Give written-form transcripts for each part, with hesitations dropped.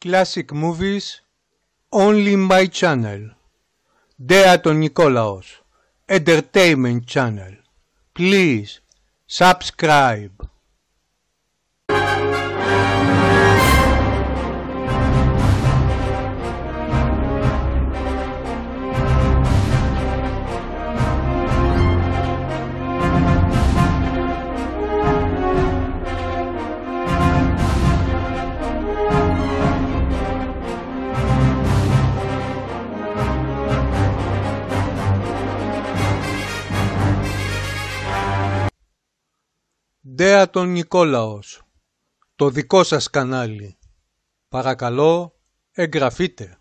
Classic movies only in my channel. Δεατον Νικόλαος, Entertainment Channel. Please subscribe. Δεατον Νικόλαος, το δικό σας κανάλι. Παρακαλώ, εγγραφείτε.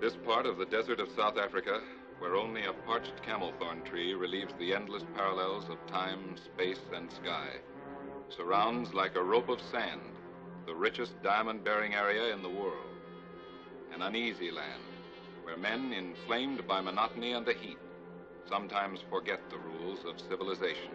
This part of the desert of South Africa, where only a parched camel thorn tree relieves the endless parallels of time, space, and sky, surrounds like a rope of sand the richest diamond-bearing area in the world. An uneasy land, where men, inflamed by monotony and the heat, sometimes forget the rules of civilization.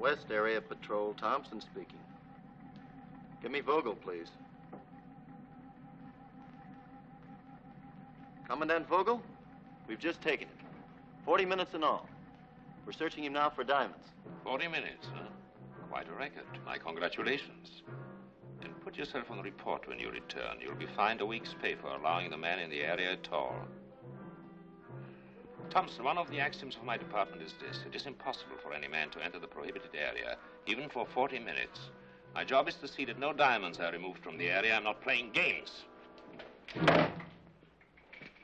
West Area Patrol, Thompson speaking. Give me Vogel, please. Commandant Vogel, we've just taken it. 40 minutes in all. We're searching him now for diamonds. 40 minutes, huh? Quite a record. My congratulations. And put yourself on report when you return. You'll be fined a week's pay for allowing the man in the area at all. Thompson, one of the axioms of my department is this. It is impossible for any man to enter the prohibited area, even for 40 minutes. My job is to see that no diamonds are removed from the area. I'm not playing games.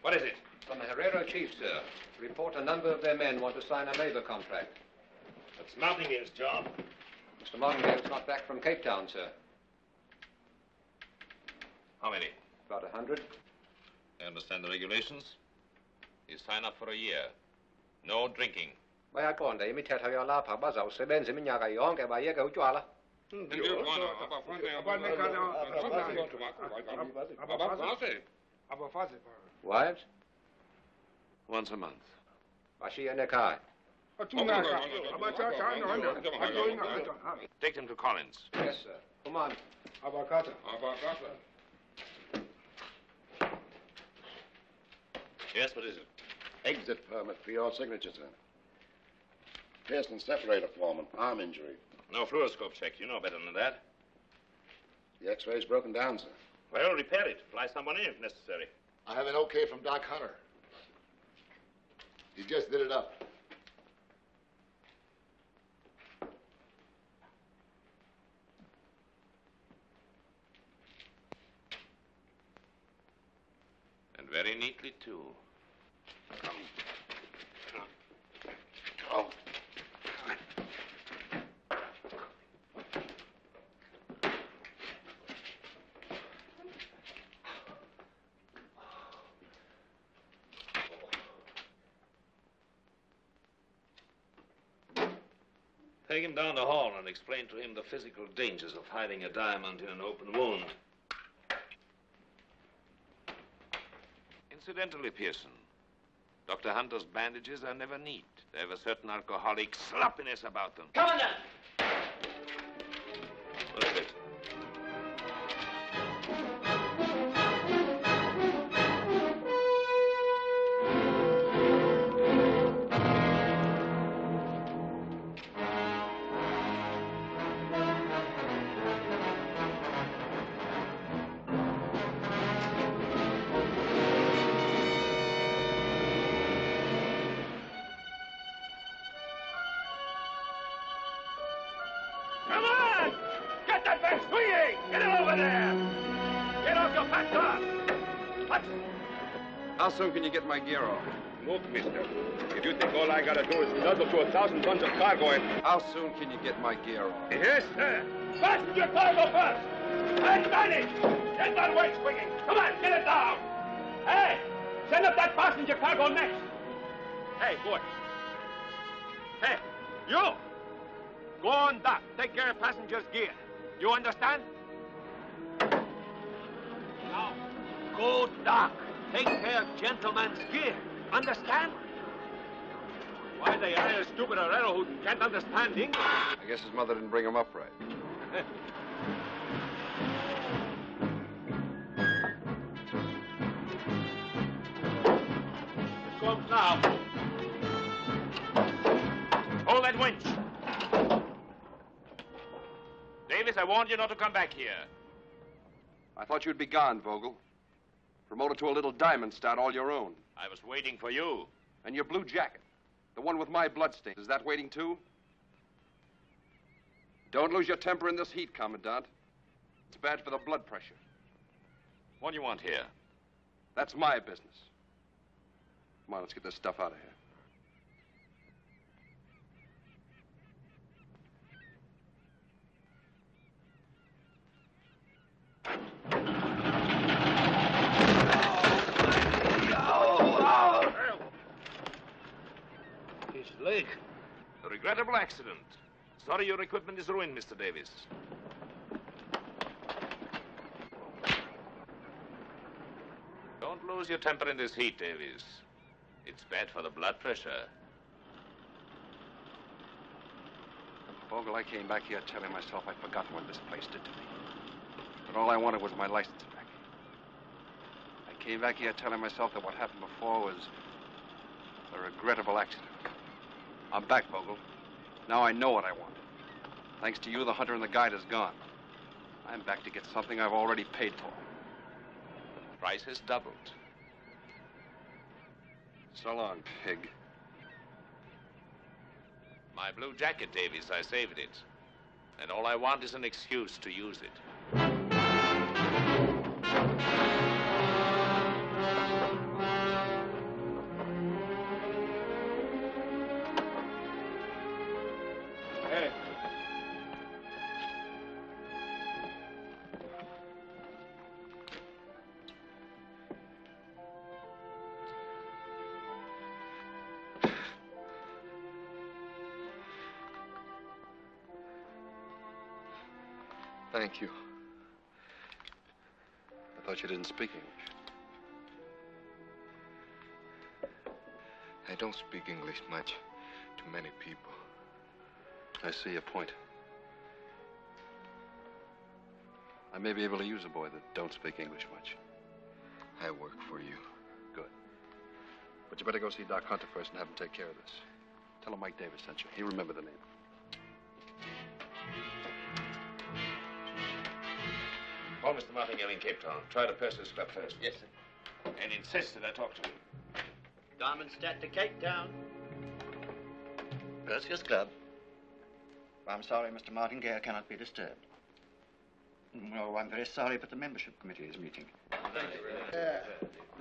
What is it? From the Herero chief, sir. Report a number of their men want to sign a labor contract. That's Martingale's job. Mr. Martingale's not back from Cape Town, sir. How many? About 100. I understand the regulations. You sign up for a year. No drinking. Vaya conde, imitate your la pabaza, sebenzi minyaga yonke bayeke utywala. Wives? Once a month. Bashiya nekai. Take them to Collins. Yes, sir. Come on. Yes, what is it? Exit permit for your signature, sir. Pierced and separator foreman, arm injury. No fluoroscope check. You know better than that. The x-ray's broken down, sir. Well, repair it. Fly someone in if necessary. I have an okay from Doc Hunter. He just did it up. And very neatly, too. Oh. Take him down the hall and explain to him the physical dangers of hiding a diamond in an open wound. Incidentally, Pearson, Dr. Hunter's bandages are never neat. They have a certain alcoholic sloppiness about them. Come on then! What is it? How soon can you get my gear off? Look, mister, if you think all I gotta do is nuzzle to 1,000 tons of cargo and... How soon can you get my gear off? Yes, sir. Fasten your cargo first. And manage. Get that weight swinging. Come on, get it down. Hey, send up that passenger cargo next. Hey, boy. Hey, you. Go on dock. Take care of passengers' gear. You understand? Now, go dock. Take care of gentlemen's gear. Understand? Why they hire a stupid Herrero who can't understand English? I guess his mother didn't bring him up right. It comes now. Hold that winch. Davis, I warned you not to come back here. I thought you'd be gone, Vogel. Promoted to a little diamond stud all your own. I was waiting for you. And your blue jacket, the one with my bloodstains, is that waiting too? Don't lose your temper in this heat, Commandant. It's bad for the blood pressure. What do you want here? That's my business. Come on, let's get this stuff out of here. His leg. A regrettable accident. Sorry your equipment is ruined, Mr. Davis. Don't lose your temper in this heat, Davis. It's bad for the blood pressure. Vogel, I came back here telling myself I'd forgotten what this place did to me. But all I wanted was my license back. I came back here telling myself that what happened before was a regrettable accident. I'm back, Vogel. Now I know what I want. Thanks to you, the hunter and the guide is gone. I'm back to get something I've already paid for. The price has doubled. So long, pig. My blue jacket, Davis, I saved it. And all I want is an excuse to use it. Hey. Thank you. I thought you didn't speak English. I don't speak English much to many people. I see your point. I may be able to use a boy that don't speak English much. I work for you. Good. But you better go see Doc Hunter first and have him take care of this. Tell him Mike Davis sent you. He'll remember the name. Call Mr. Martingale in Cape Town. Try to Purser's Club first. Yes, sir. And insist that I talk to him. Darmstadt to Cape Town. Perseus Club. I'm sorry, Mr. Martingale cannot be disturbed. No, I'm very sorry, but the membership committee is meeting.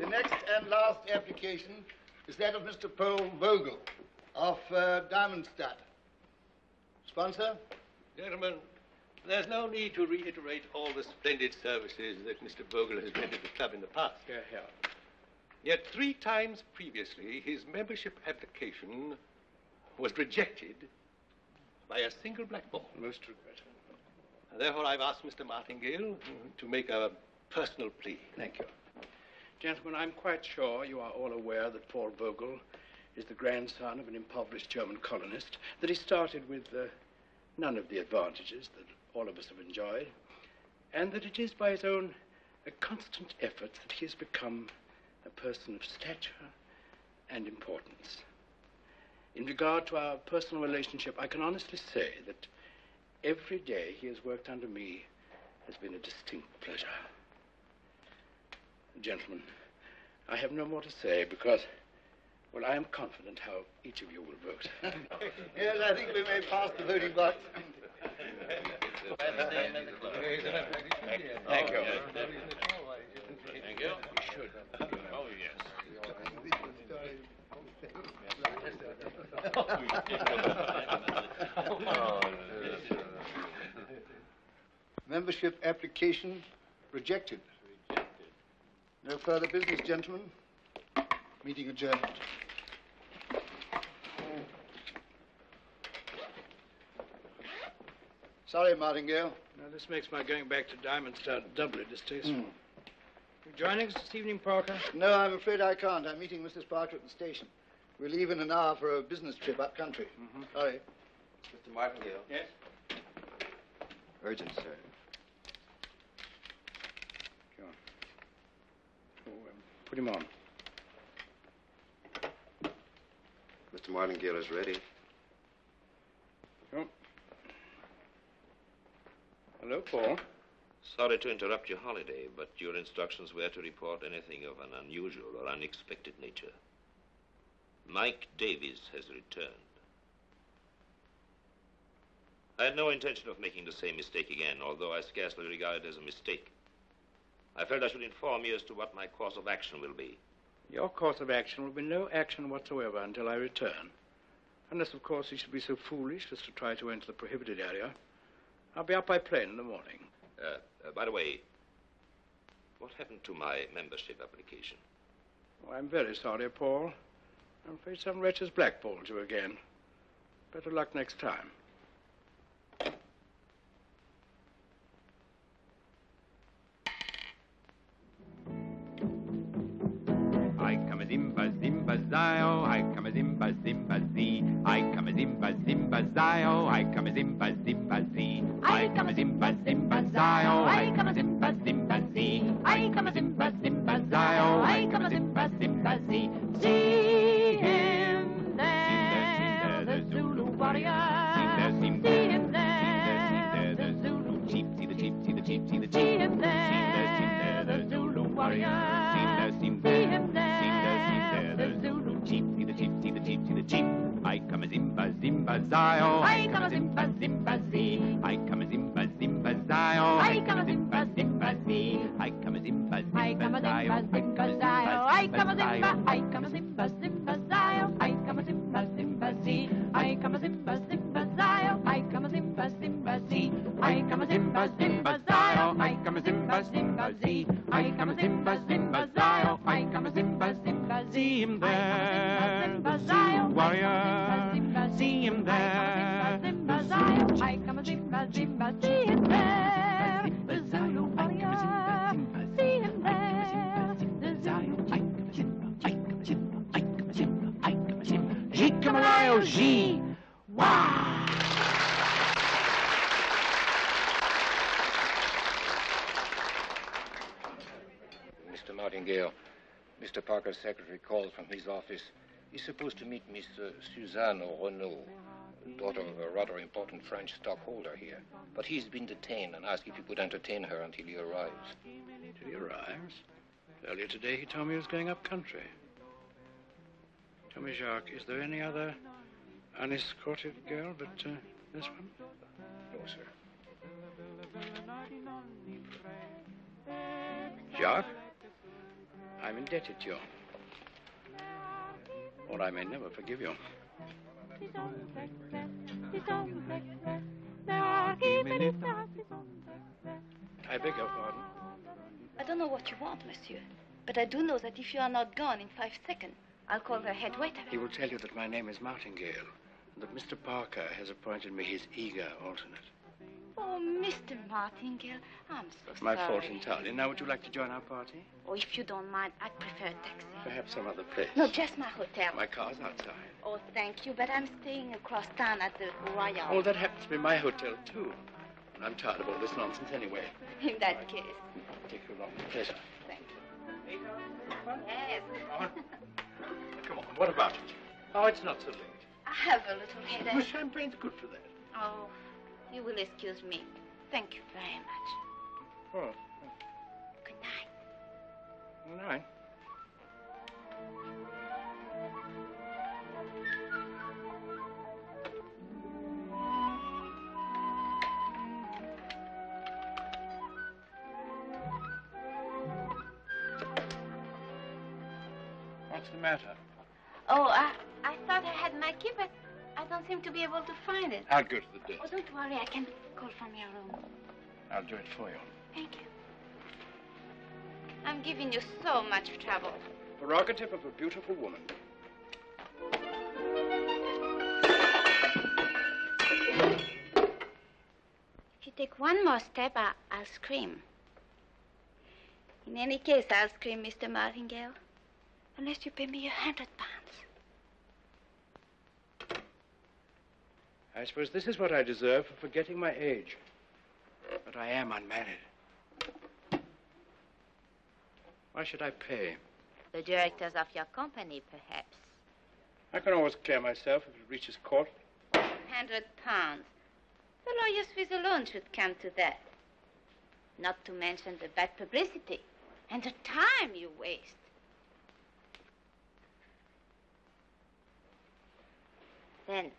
The next and last application is that of Mr. Paul Vogel of Darmstadt. Sponsor? Gentlemen, there's no need to reiterate all the splendid services that Mr. Vogel has rendered the club in the past. Here. Yet 3 times previously, his membership application was rejected by a single black ball. Most regrettable. Therefore, I've asked Mr. Martingale to make a personal plea. Thank you. Gentlemen, I'm quite sure you are all aware that Paul Vogel is the grandson of an impoverished German colonist, that he started with none of the advantages that all of us have enjoyed, and that it is by his own constant efforts that he has become a person of stature and importance. In regard to our personal relationship, I can honestly say that every day he has worked under me has been a distinct pleasure. Gentlemen, I have no more to say because, well, I am confident how each of you will vote. Yes, I think we may pass the voting box. Thank you. Thank you. We should. Oh, yes. Membership application rejected. No further business, gentlemen. Meeting adjourned. Sorry, Martingale. Now, this makes my going back to Diamondstown doubly distasteful. You joining us this evening, Parker? No, I'm afraid I can't. I'm meeting Mrs. Parker at the station. We'll leave in an hour for a business trip up country. Sorry. Mr. Martingale. Yes? Urgent, sir. Go on. Put him on. Mr. Martingale is ready. Oh. Hello, Paul. Sorry to interrupt your holiday, but your instructions were to report anything of an unusual or unexpected nature. Mike Davis has returned. I had no intention of making the same mistake again, although I scarcely regard it as a mistake. I felt I should inform you as to what my course of action will be. Your course of action will be no action whatsoever until I return. Unless, of course, you should be so foolish as to try to enter the prohibited area. I'll be up by plane in the morning. By the way, what happened to my membership application? Oh, I'm very sorry, Paul. I'm afraid some wretch has blackballed you again. Better luck next time. I come a zimba zimba zio, I come a zimba zimba zee, I come a zimba zimba zio, I come a zimba zimba zee, I come a zimba zimba zio, I come a zimba zimba zee, I come a zimba zimba zio, I come a zimba zimba zee. See him there, the Zulu warrior. See him there, the Zulu chief. See the chief, see the chief, see the chief. See him there, the Zulu warrior. See him there, the Zulu chief. See the chief, see the chief, see the chief. I come a zimba zimba zio. I come a zimba zimba zee. I come a zimba zimba zio. I come a zimba zimba zee. I come a zimba zimba zio. I come a zimba. I come a zimba zimba zio. I come a zimba zimba zee. I come a zimba zimba zio. I come a zimba zimba zee. I come a zimba zimba zio. I come a zimba zimba zee. I come a zimba zimba zio. I come a zimba zimba zee. See him there, the Zulu warrior. See him there, the Zulu. I come a zimba zimba. See him there. Martingale. Mr. Parker's secretary called from his office. He's supposed to meet Miss Suzanne Renaud, daughter of a rather important French stockholder here. But he's been detained and asked if you could entertain her until he arrives. Till he arrives? Earlier today he told me he was going up country. Tell me, Jacques, is there any other unescorted girl but this one? No, sir. Jacques, I'm indebted to you. Or I may never forgive you. I beg your pardon. I don't know what you want, monsieur. But I do know that if you are not gone in 5 seconds, I'll call the head waiter. He will tell you that my name is Martingale, and that Mr. Parker has appointed me his eager alternate. Oh, Mr. Martingale, I'm so My sorry. fault entirely. Now, would you like to join our party? Oh, if you don't mind, I'd prefer a taxi. Perhaps some other place. No, just my hotel. My car's outside. Oh, thank you, but I'm staying across town at the Royal. Oh, that happens to be my hotel, too. And I'm tired of all this nonsense anyway. In that case. Take you along. Pleasure. Thank you. Yes. Come on, what about it? Oh, it's not so late. I have a little headache. Well, champagne's good for that. Oh, you will excuse me. Thank you very much. Oh. Good night. Good night. What's the matter? Oh, I thought I had my key, but I don't seem to be able to find it. I'll go to the desk. Oh, don't worry. I can call from your room. I'll do it for you. Thank you. I'm giving you so much trouble. Prerogative of a beautiful woman. If you take one more step, I'll scream. In any case, I'll scream, Mr. Martingale, unless you pay me £100. I suppose this is what I deserve for forgetting my age. But I am unmarried. Why should I pay? The directors of your company, perhaps. I can always clear myself if it reaches court. £100. The lawyer's fees alone should come to that. Not to mention the bad publicity and the time you waste. Then,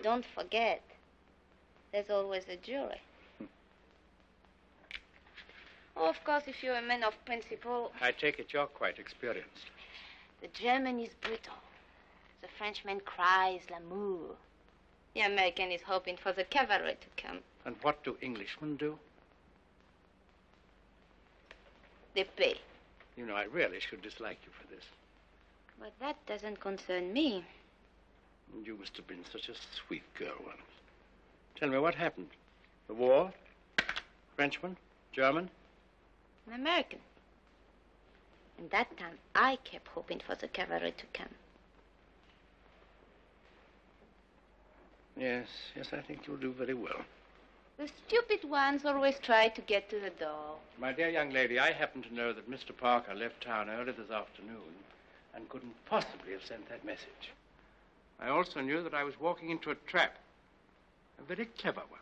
don't forget, there's always a jury. Oh, of course, if you're a man of principle... I take it you're quite experienced. The German is brutal. The Frenchman cries l'amour. The American is hoping for the cavalry to come. And what do Englishmen do? They pay. You know, I really should dislike you for this. But that doesn't concern me. You must have been such a sweet girl once. Tell me, what happened? The war? Frenchman? German? An American. And that time, I kept hoping for the cavalry to come. Yes, I think you'll do very well. The stupid ones always try to get to the door. My dear young lady, I happen to know that Mr. Parker left town early this afternoon and couldn't possibly have sent that message. I also knew that I was walking into a trap. A very clever one.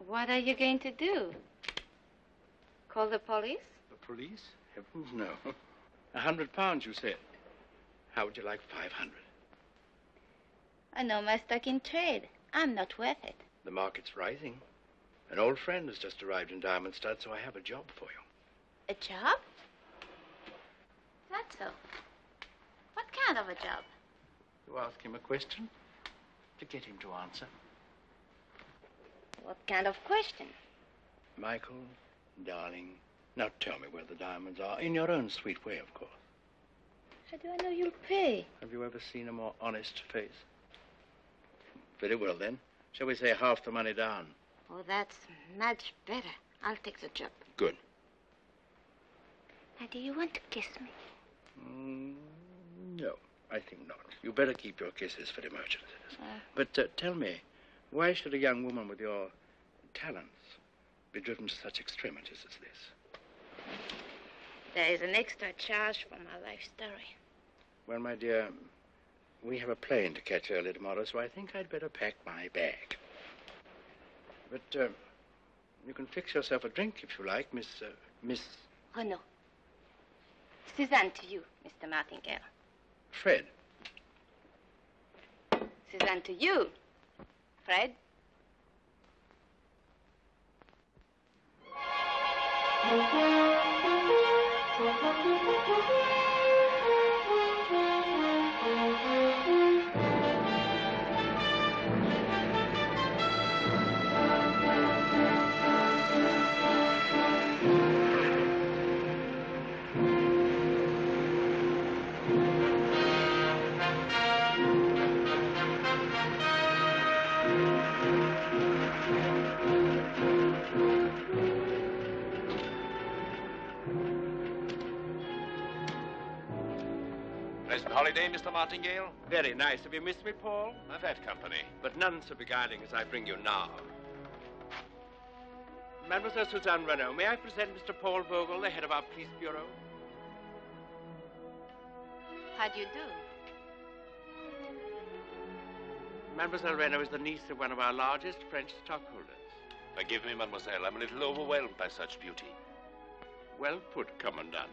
What are you going to do? Call the police? The police? Heavens, no. £100, you said. How would you like 500? I know my stock in trade. I'm not worth it. The market's rising. An old friend has just arrived in Diamond Stud, so I have a job for you. A job? That's so. What kind of a job? You ask him a question to get him to answer. What kind of question? Michael, darling, now tell me where the diamonds are. In your own sweet way, of course. How do I know you'll pay? Have you ever seen a more honest face? Very well, then. Shall we say half the money down? Oh, that's much better. I'll take the job. Good. Now, do you want to kiss me? No, I think not. You better keep your kisses for emergencies. But tell me, why should a young woman with your talents be driven to such extremities as this? There is an extra charge for my life story. Well, my dear, we have a plane to catch early tomorrow, so I think I'd better pack my bag. But, you can fix yourself a drink if you like, Miss... Renaud. Suzanne to you, Mr. Martingale. Fred. Suzanne to you, Fred. Pleasant holiday, Mr. Martingale? Very nice. Have you missed me, Paul? I've had company. But none so beguiling as I bring you now. Mademoiselle Suzanne Renaud, may I present Mr. Paul Vogel, the head of our police bureau? How do you do? Mademoiselle Renaud is the niece of one of our largest French stockholders. Forgive me, mademoiselle. I'm a little overwhelmed by such beauty. Well put, Commandant.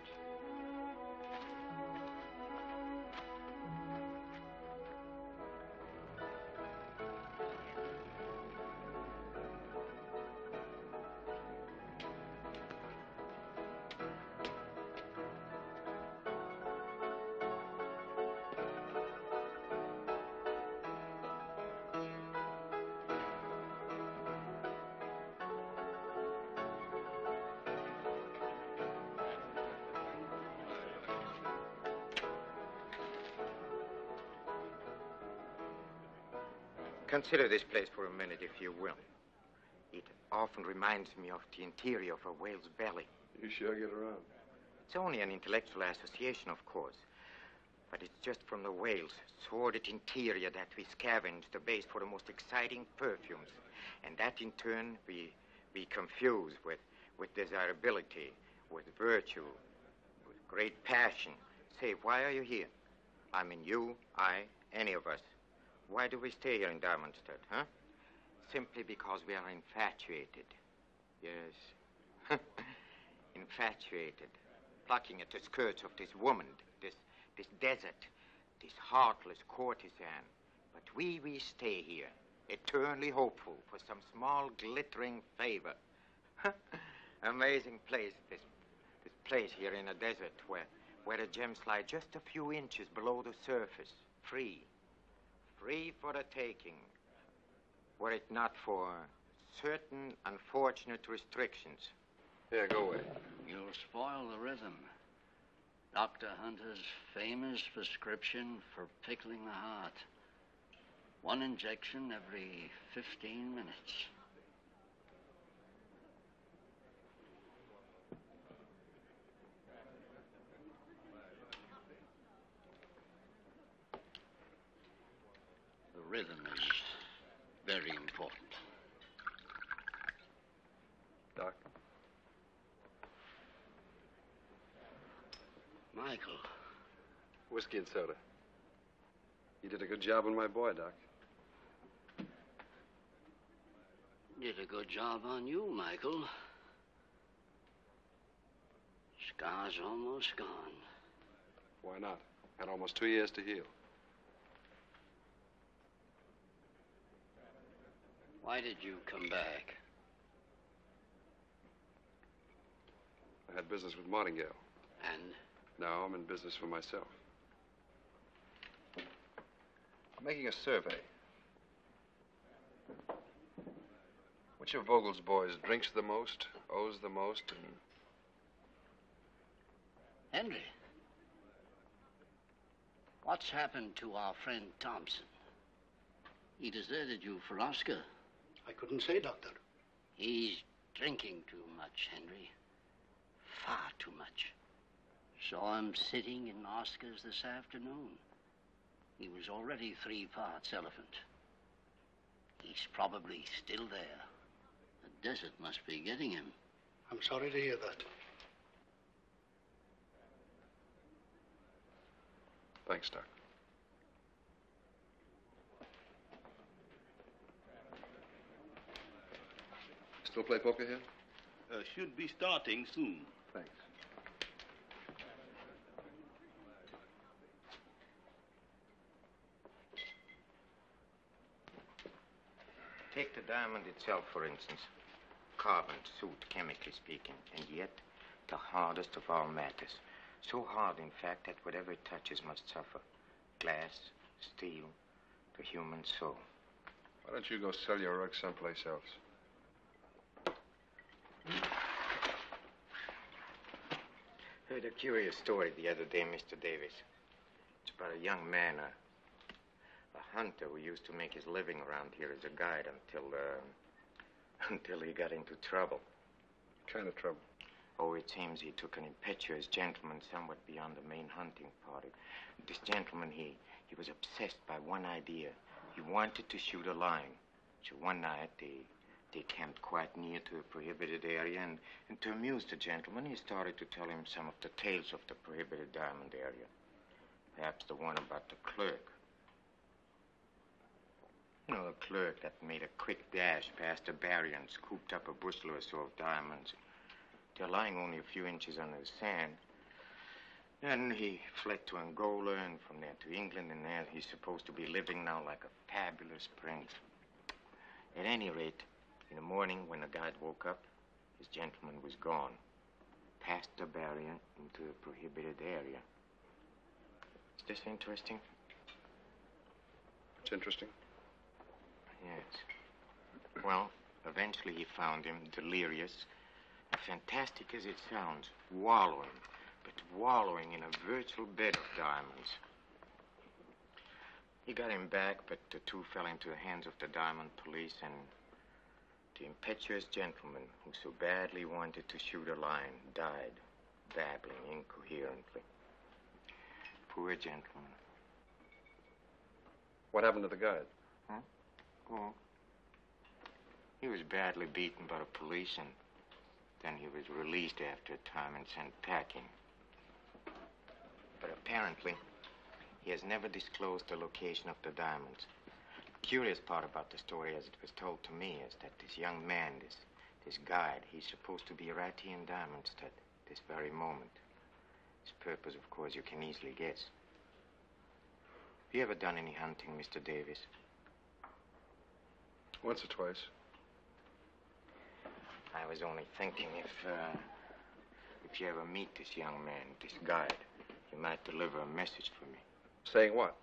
Consider this place for a minute, if you will. It often reminds me of the interior of a whale's belly. You sure get around. It's only an intellectual association, of course. But it's just from the whale's sordid interior that we scavenge the base for the most exciting perfumes. And that, in turn, we confuse with desirability, with virtue, with great passion. Say, why are you here? I mean, you, I, any of us. Why do we stay here in Darmstadt, huh? Simply because we are infatuated. Yes. Infatuated. Plucking at the skirts of this woman, this desert, this heartless courtesan. But we stay here, eternally hopeful for some small glittering favor. Amazing place, this place here in a desert where the gems lie just a few inches below the surface, free. Free for the taking, were it not for certain unfortunate restrictions. Here, go away. You'll spoil the rhythm. Dr. Hunter's famous prescription for pickling the heart. 1 injection every 15 minutes. Rhythm is very important. Doc? Michael. Whiskey and soda. You did a good job on my boy, Doc. Did a good job on you, Michael. Scar's almost gone. Why not? Had almost 2 years to heal. Why did you come back? I had business with Martingale. And? Now I'm in business for myself. I'm making a survey. Which of Vogel's boys drinks the most, owes the most, and... Henry, what's happened to our friend Thompson? He deserted you for Oscar. I couldn't say, Doctor. He's drinking too much, Henry. Far too much. Saw him sitting in Oscar's this afternoon. He was already 3 parts elephant. He's probably still there. The desert must be getting him. I'm sorry to hear that. Thanks, Doc. Still play poker here? Should be starting soon. Thanks. Take the diamond itself, for instance. Carbon, soot, chemically speaking, and yet the hardest of all matters. So hard, in fact, that whatever it touches must suffer. Glass, steel, the human soul. Why don't you go sell your rug someplace else? Heard a curious story the other day, Mr. Davis. It's about a young man, a hunter who used to make his living around here as a guide until he got into trouble. What kind of trouble? Oh, it seems he took an impetuous gentleman somewhat beyond the main hunting party. This gentleman, he was obsessed by one idea. He wanted to shoot a lion. So one night, they camped quite near to a prohibited area, and to amuse the gentleman, he started to tell him some of the tales of the prohibited diamond area. Perhaps the one about the clerk. You know, the clerk that made a quick dash past the barrier and scooped up a bushel or so of diamonds. They're lying only a few inches under the sand. Then he fled to Angola, and from there to England, and there he's supposed to be living now like a fabulous prince. At any rate, in the morning when the guide woke up, his gentleman was gone, past the barrier into the prohibited area. Is this interesting? It's interesting. Yes. Well, eventually he found him, delirious, fantastic as it sounds, wallowing in a virtual bed of diamonds. He got him back, but the two fell into the hands of the diamond police, and the impetuous gentleman who so badly wanted to shoot a lion died, babbling incoherently. Poor gentleman. What happened to the guide? Huh? Well, he was badly beaten by the police, and then he was released after a time and sent packing. But apparently, he has never disclosed the location of the diamonds. The curious part about the story, as it was told to me, is that this young man, this guide, he's supposed to be right here in Diamondstead this very moment. His purpose, of course, you can easily guess. Have you ever done any hunting, Mr. Davis? Once or twice. I was only thinking if you ever meet this young man, this guide, you might deliver a message for me. Saying what?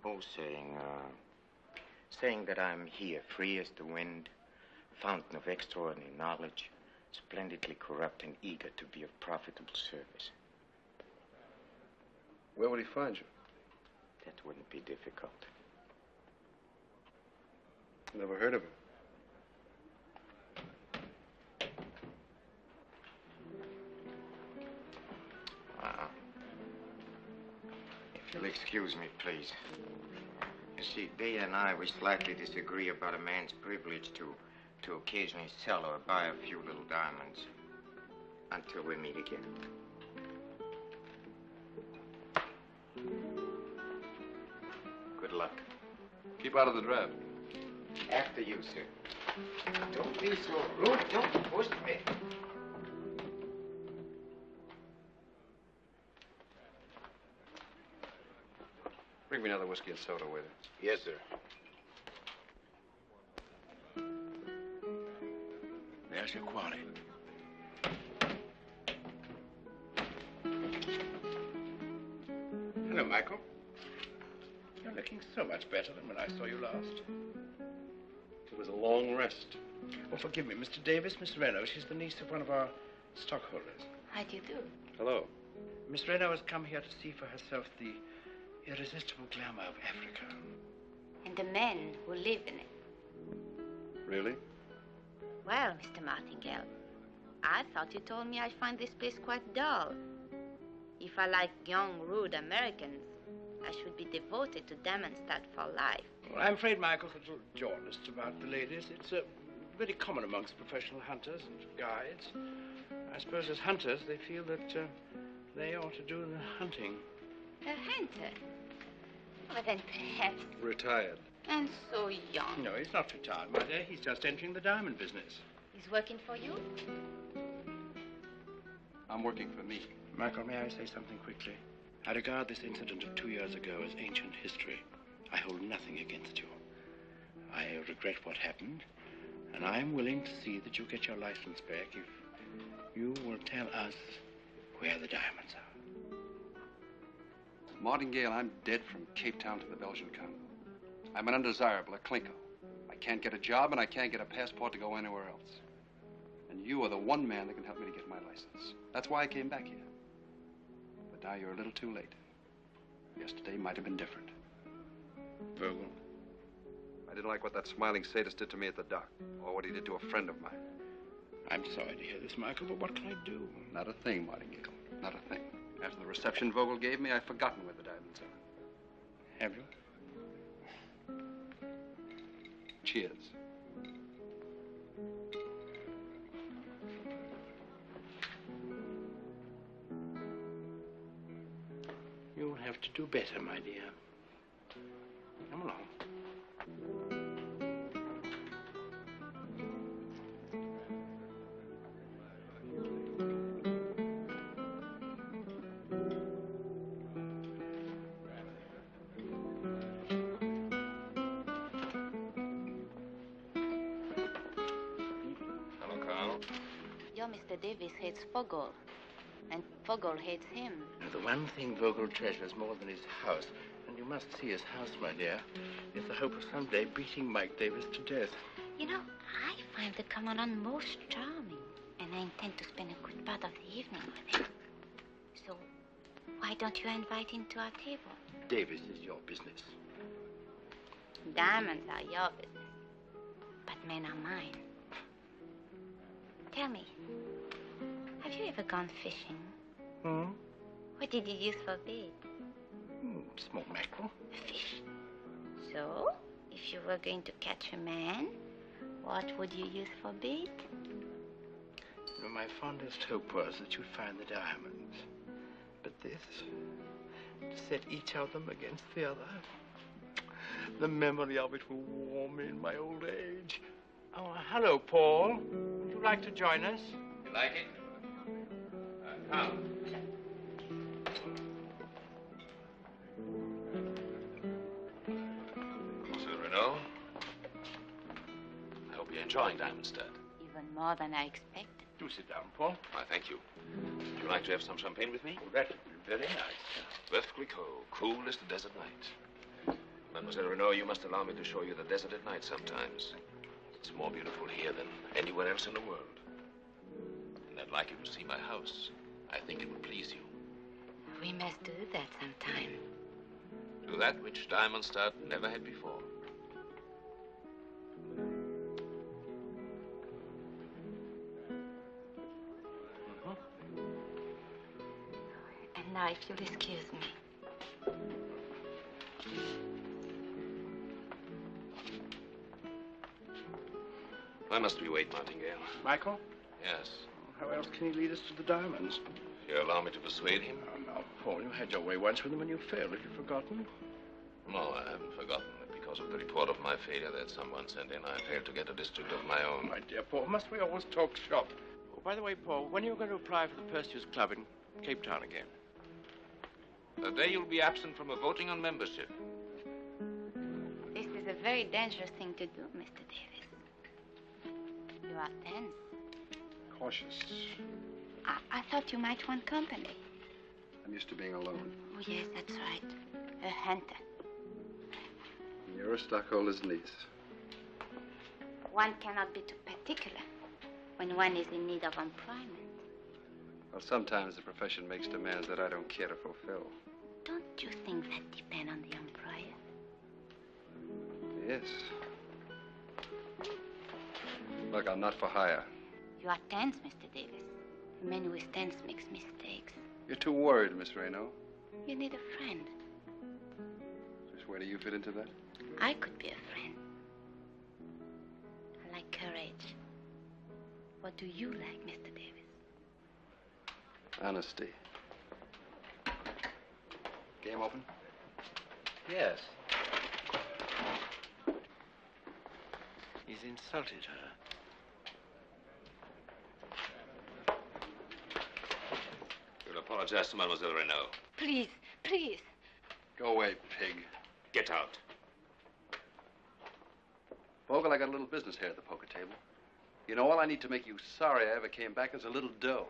Oh, saying that I'm here, free as the wind, fountain of extraordinary knowledge, splendidly corrupt and eager to be of profitable service. Where would he find you? That wouldn't be difficult. Never heard of him. If you'll excuse me, please. You see, Day and I, we slightly disagree about a man's privilege to occasionally sell or buy a few little diamonds. Until we meet again. Good luck. Keep out of the draft. After you, sir. Don't be so rude. Don't push me. Bring me another whiskey and soda, waiter. Yes, sir. There's your quality. Hello, Michael. You're looking so much better than when I saw you last. It was a long rest. Oh, forgive me, Mr. Davis, Miss Reno. She's the niece of one of our stockholders. How do you do? Hello. Miss Reno has come here to see for herself the irresistible glamour of Africa. And the men who live in it. Really? Well, Mr. Martingale, I thought you told me I'd find this place quite dull. If I like young, rude Americans, I should be devoted to Diamondstead for life. Well, I'm afraid Michael's a little jaundiced about the ladies. It's very common amongst professional hunters and guides. I suppose as hunters, they feel that they ought to do the hunting. A hunter? Well, then perhaps. Retired. And so young. No, he's not retired, my dear. He's just entering the diamond business. He's working for you? I'm working for me. Michael, may I say something quickly? I regard this incident of 2 years ago as ancient history. I hold nothing against you. I regret what happened, and I'm willing to see that you get your license back if you will tell us where the diamonds are. Martingale, I'm dead from Cape Town to the Belgian Congo. I'm an undesirable, a clinko. I can't get a job, and I can't get a passport to go anywhere else. And you are the one man that can help me to get my license. That's why I came back here. But now you're a little too late. Yesterday might have been different. Vogel? I didn't like what that smiling sadist did to me at the dock, or what he did to a friend of mine. I'm sorry to hear this, Michael, but what can I do? Not a thing, Martingale. Not a thing. After the reception Vogel gave me, I've forgotten where the diamonds are. Have you? Cheers. You'll have to do better, my dear. Come along. Mr. Davis hates Vogel, and Vogel hates him. Now, the one thing Vogel treasures more than his house, and you must see his house, my dear, is the hope of someday beating Mike Davis to death. You know, I find the Commandant most charming, and I intend to spend a good part of the evening with him. So, why don't you invite him to our table? Davis is your business. Diamonds are your business, but men are mine. Tell me, have you ever gone fishing? Hmm? What did you use for bait? Small mackerel. Fish. So, if you were going to catch a man, what would you use for bait? You know, my fondest hope was that you'd find the diamonds. But this, to set each of them against the other, the memory of it will warm me in my old age. Oh, hello, Paul. Would you like to join us? You like it? Come. Monsieur Renault, I hope you're enjoying Diamondstadt. Even more than I expected. Do sit down, Paul. Why, thank you. Would you like to have some champagne with me? Oh, that would be very nice. Veuve Clicquot, cool as the desert night. Mademoiselle Renault, you must allow me to show you the desert at night sometimes. It's more beautiful here than anywhere else in the world. And I'd like you to see my house. I think it would please you. We must do that sometime. Do that which Diamondstadt never had before. And now, if you'll excuse me. Why must we wait, Martingale? Michael? Yes. How else can he lead us to the diamonds? You allow me to persuade him? Oh, no, Paul, you had your way once with him and you failed. Have you forgotten? No, I haven't forgotten that because of the report of my failure that someone sent in, I failed to get a district of my own. My dear Paul, must we always talk shop? Oh, by the way, Paul, when are you going to apply for the Perseus Club in Cape Town again? The day you'll be absent from a voting on membership. This is a very dangerous thing to do, Mr. Davis. You are tense. Cautious. I thought you might want company. I'm used to being alone. Oh, yes, that's right. A hunter. You're a stockholder's niece. One cannot be too particular when one is in need of employment. Well, sometimes the profession makes demands that I don't care to fulfill. Don't you think that depends on the employer? Yes. Look, I'm not for hire. You are tense, Mr. Davis. A man who is tense makes mistakes. You're too worried, Miss Reno. You need a friend. Just where do you fit into that? I could be a friend. I like courage. What do you like, Mr. Davis? Honesty. Game open? Yes. He's insulted her. You'll apologize to Mademoiselle Renaud. Please, please. Go away, pig. Get out. Vogel, I got a little business here at the poker table. You know, all I need to make you sorry I ever came back is a little dough.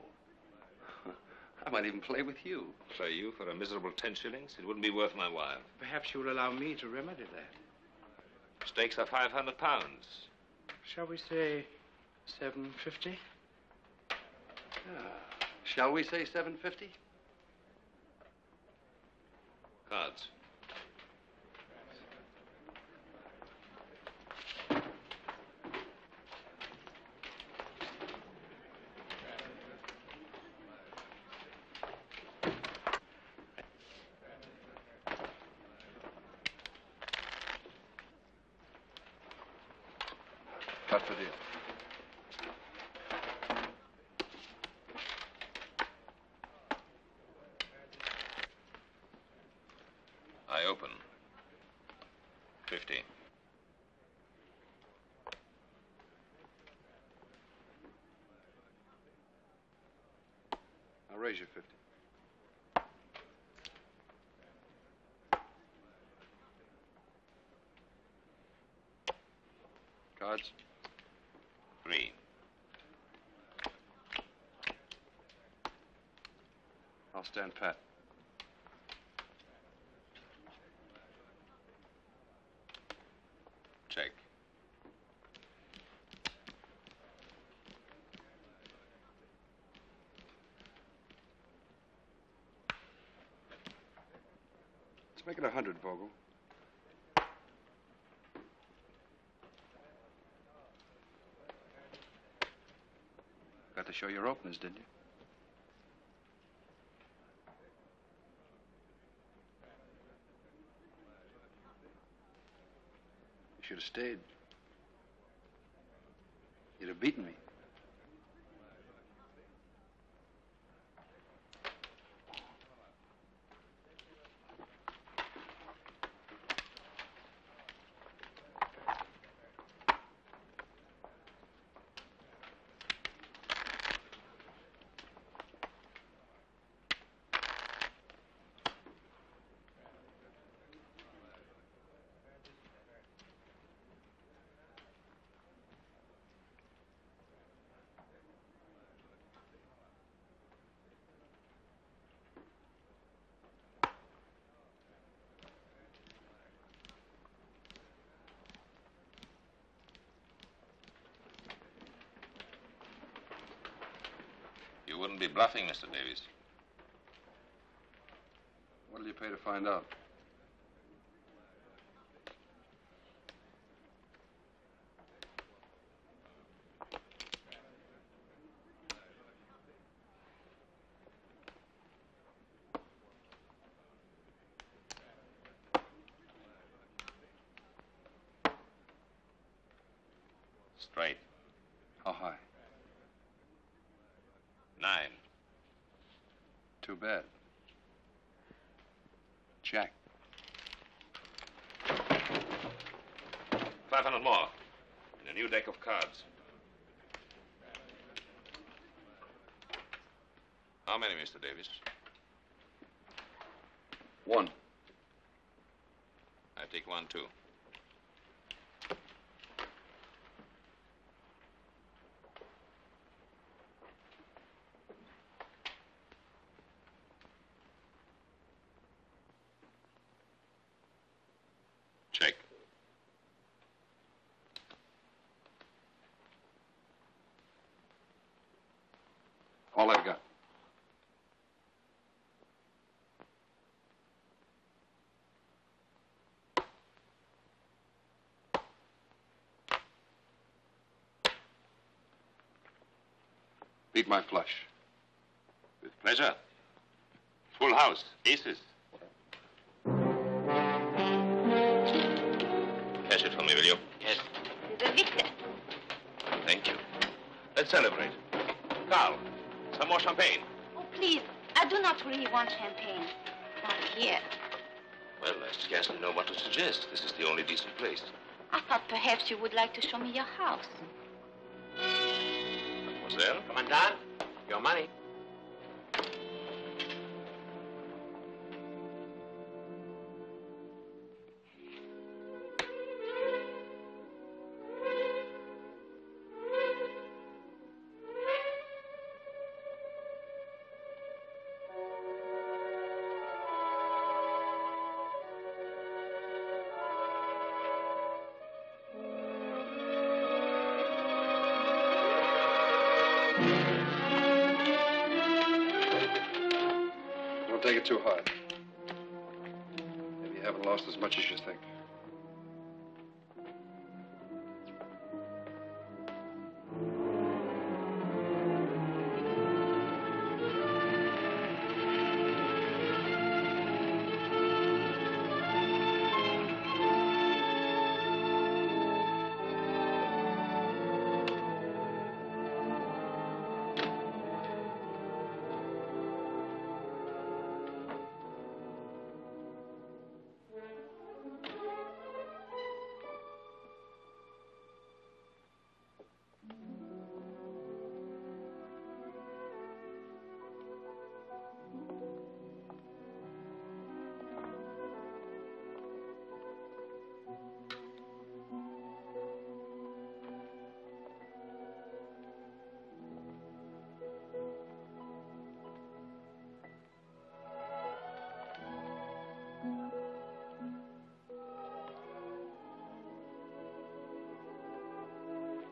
I might even play with you. Play you for a miserable 10 shillings? It wouldn't be worth my while. Perhaps you will allow me to remedy that. Stakes are £500. Shall we say $750? Shall we say $750? Cards. Cut for deal. I open. 50. I'll raise you 50. Cards? 3. I'll stand pat. Check. Let's make it 100, Vogel. Got to show your openers, didn't you? You should have stayed. You'd have beaten me. You wouldn't be bluffing, Mr. Davies. What'll you pay to find out? Straight. How high? 9. Too bad. Jack. 500 more. And a new deck of cards. How many, Mr. Davies? 1. I take 1, too. Check. All I've got. Beat my flush. With pleasure. Full house. Aces. Cash it for me, will you? Yes. The victor. Thank you. Let's celebrate. Carl, some more champagne. Oh, please. I do not really want champagne. Not here. Well, I scarcely know what to suggest. This is the only decent place. I thought perhaps you would like to show me your house. Mademoiselle? Commandant, your money. Take it too hard. Maybe you haven't lost as much as you think.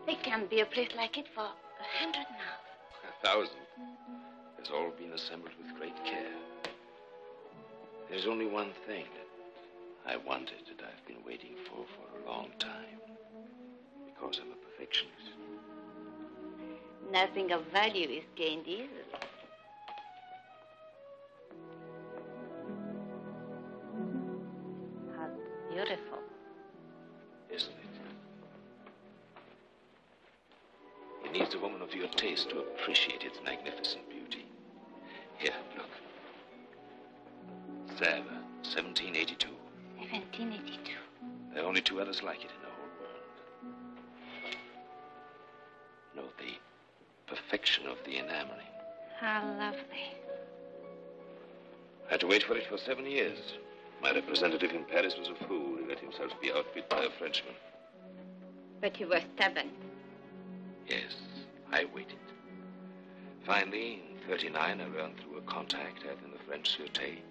There can't be a place like it for 100 now. 1,000. It's all been assembled with great care. There's only one thing that I wanted that I've been waiting for a long time. Because I'm a perfectionist. Nothing of value is gained easily. How beautiful. Isn't it? It needs a woman of your taste to appreciate its magnificent beauty. Here, look. Sèvres, 1782. 1782. There are only 2 others like it in the whole world. Note the perfection of the enameling. How lovely. I had to wait for it for 7 years. My representative in Paris was a fool. He let himself be outbid by a Frenchman. But you were stubborn. Yes, I waited. Finally, in 39, I learned through a contact I had in the French Sûreté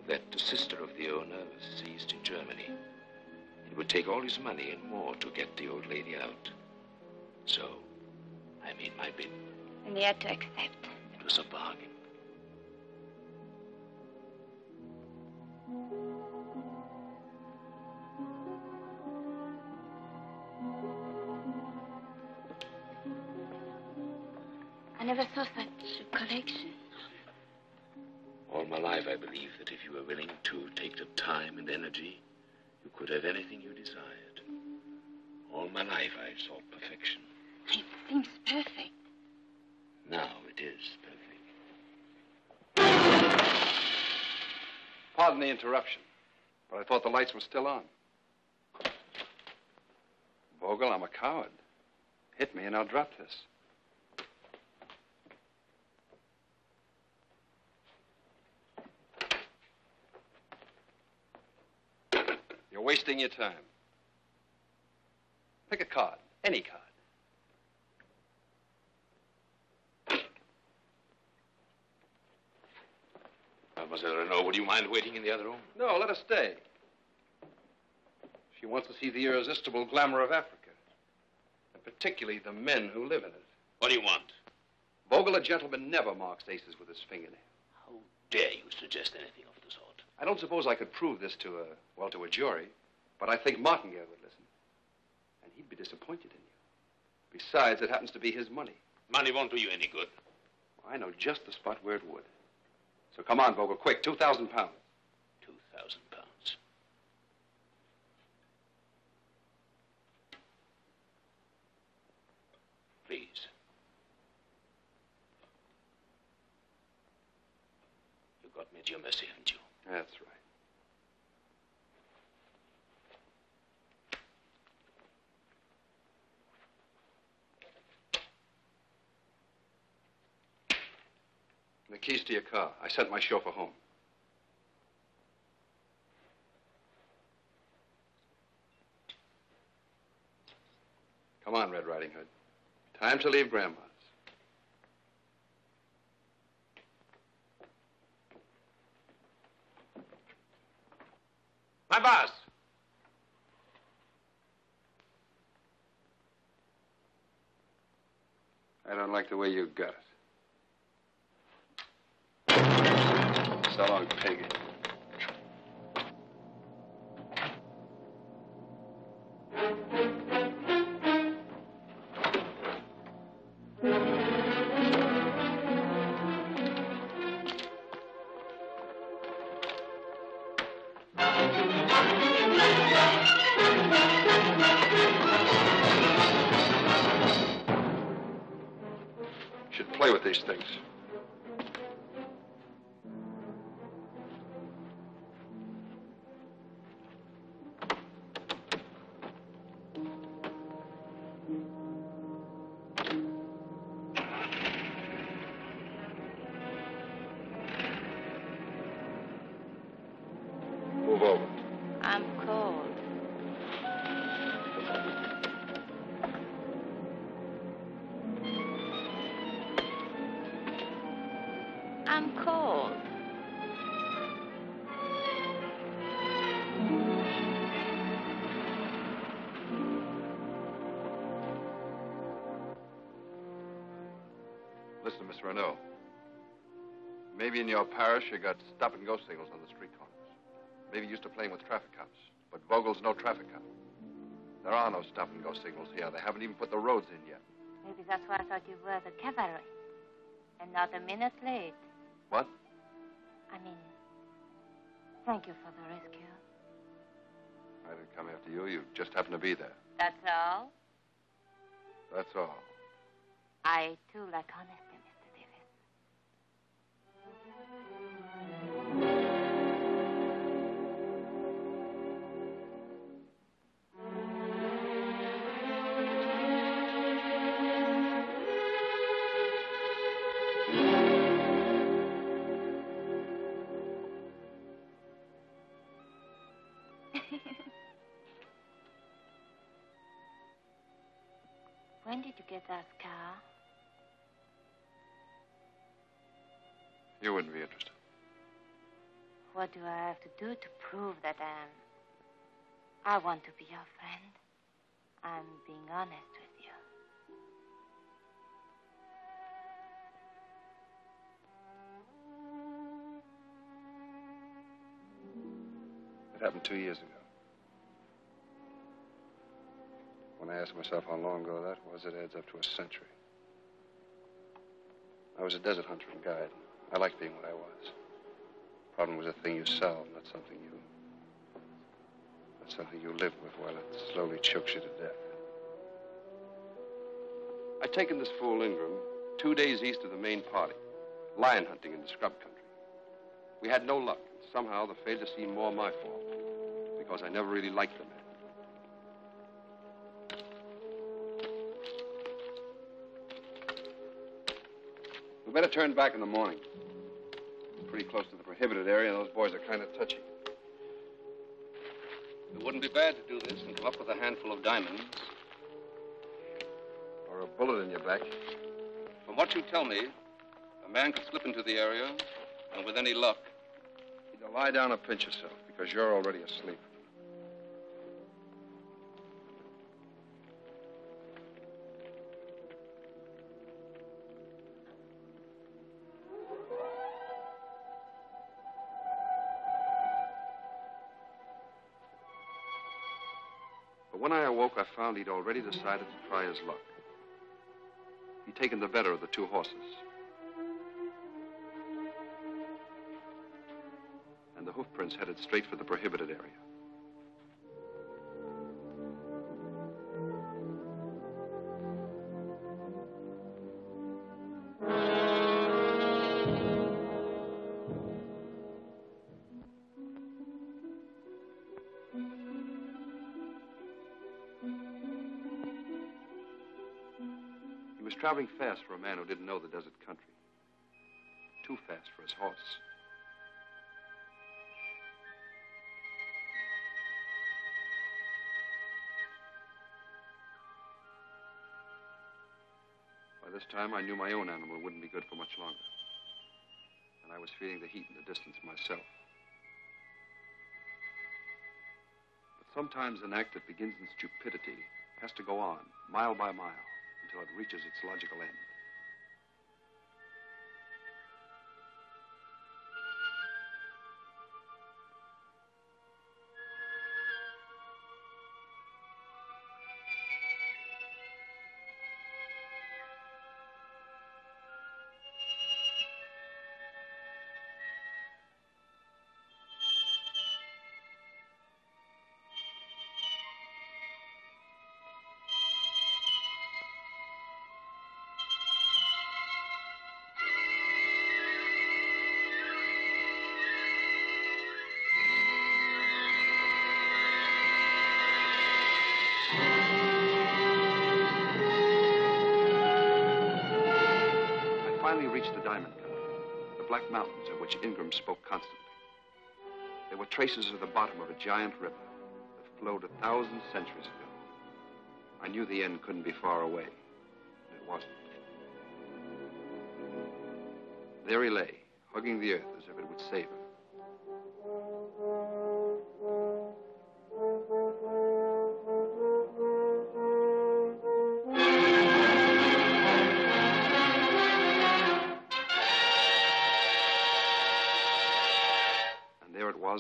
that the sister of the owner was seized in Germany. It would take all his money and more to get the old lady out. So, I made my bid. And you had to accept. It was a bargain. I never saw such a collection. All my life, I believed that if you were willing to take the time and energy, you could have anything you desired. All my life, I sought perfection. It seems perfect. Now it is perfect. Pardon the interruption, but I thought the lights were still on. Vogel, I'm a coward. Hit me and I'll drop this. You're wasting your time. Pick a card, any card. Mademoiselle Renaud, would you mind waiting in the other room? No, let her stay. She wants to see the irresistible glamour of Africa, and particularly the men who live in it. What do you want? Vogel, a gentleman, never marks aces with his fingernail. How dare you suggest anything of the sort? I don't suppose I could prove this to a jury, but I think Martingale would listen. And he'd be disappointed in you. Besides, it happens to be his money. Money won't do you any good. I know just the spot where it would. So come on, Vogel, quick, 2,000 pounds. 2,000 pounds. Please. You got me at your mercy, haven't you? That's right. And the keys to your car. I sent my chauffeur home. Come on, Red Riding Hood. Time to leave Grandma's. My boss! I don't like the way you got it. So long, pig. Play with these things. Move over. I'm cold. I'm cold. Listen, Miss Renault. Maybe in your parish you got stop-and-go signals on the street corners. Maybe you're used to playing with traffic cops. But Vogel's no traffic cop. There are no stop-and-go signals here. They haven't even put the roads in yet. Maybe that's why I thought you were the cavalry. And not a minute late. What? I mean, thank you for the rescue. I didn't come after you. You just happened to be there. That's all? That's all. I, too, like honesty, Mr. Davis. When did you get that car? You wouldn't be interested. What do I have to do to prove that I want to be your friend? I'm being honest with you. It happened 2 years ago. When I asked myself how long ago that was, it adds up to a century. I was a desert hunter and guide. I liked being what I was. Problem was a thing you solve, not something you live with while it slowly chokes you to death. I'd taken this fool Ingram 2 days east of the main party, lion hunting in the scrub country. We had no luck. Somehow the failure seemed more my fault, because I never really liked the man. We better turn back in the morning. We're pretty close to the prohibited area, and those boys are kind of touchy. It wouldn't be bad to do this and come up with a handful of diamonds. Or a bullet in your back. From what you tell me, a man could slip into the area, and with any luck... Either lie down or pinch yourself, because you're already asleep. When I awoke, I found he'd already decided to try his luck. He'd taken the better of the two horses. And the hoof prints headed straight for the prohibited area. Traveling fast for a man who didn't know the desert country. too fast for his horse. By this time, I knew my own animal wouldn't be good for much longer. And I was feeling the heat in the distance myself. But sometimes an act that begins in stupidity has to go on, mile by mile, until it reaches its logical end. Reached the diamond country, the black mountains of which Ingram spoke constantly. They were traces of the bottom of a giant river that flowed 1,000 centuries ago. I knew the end couldn't be far away, and it wasn't. There he lay, hugging the earth as if it would save him.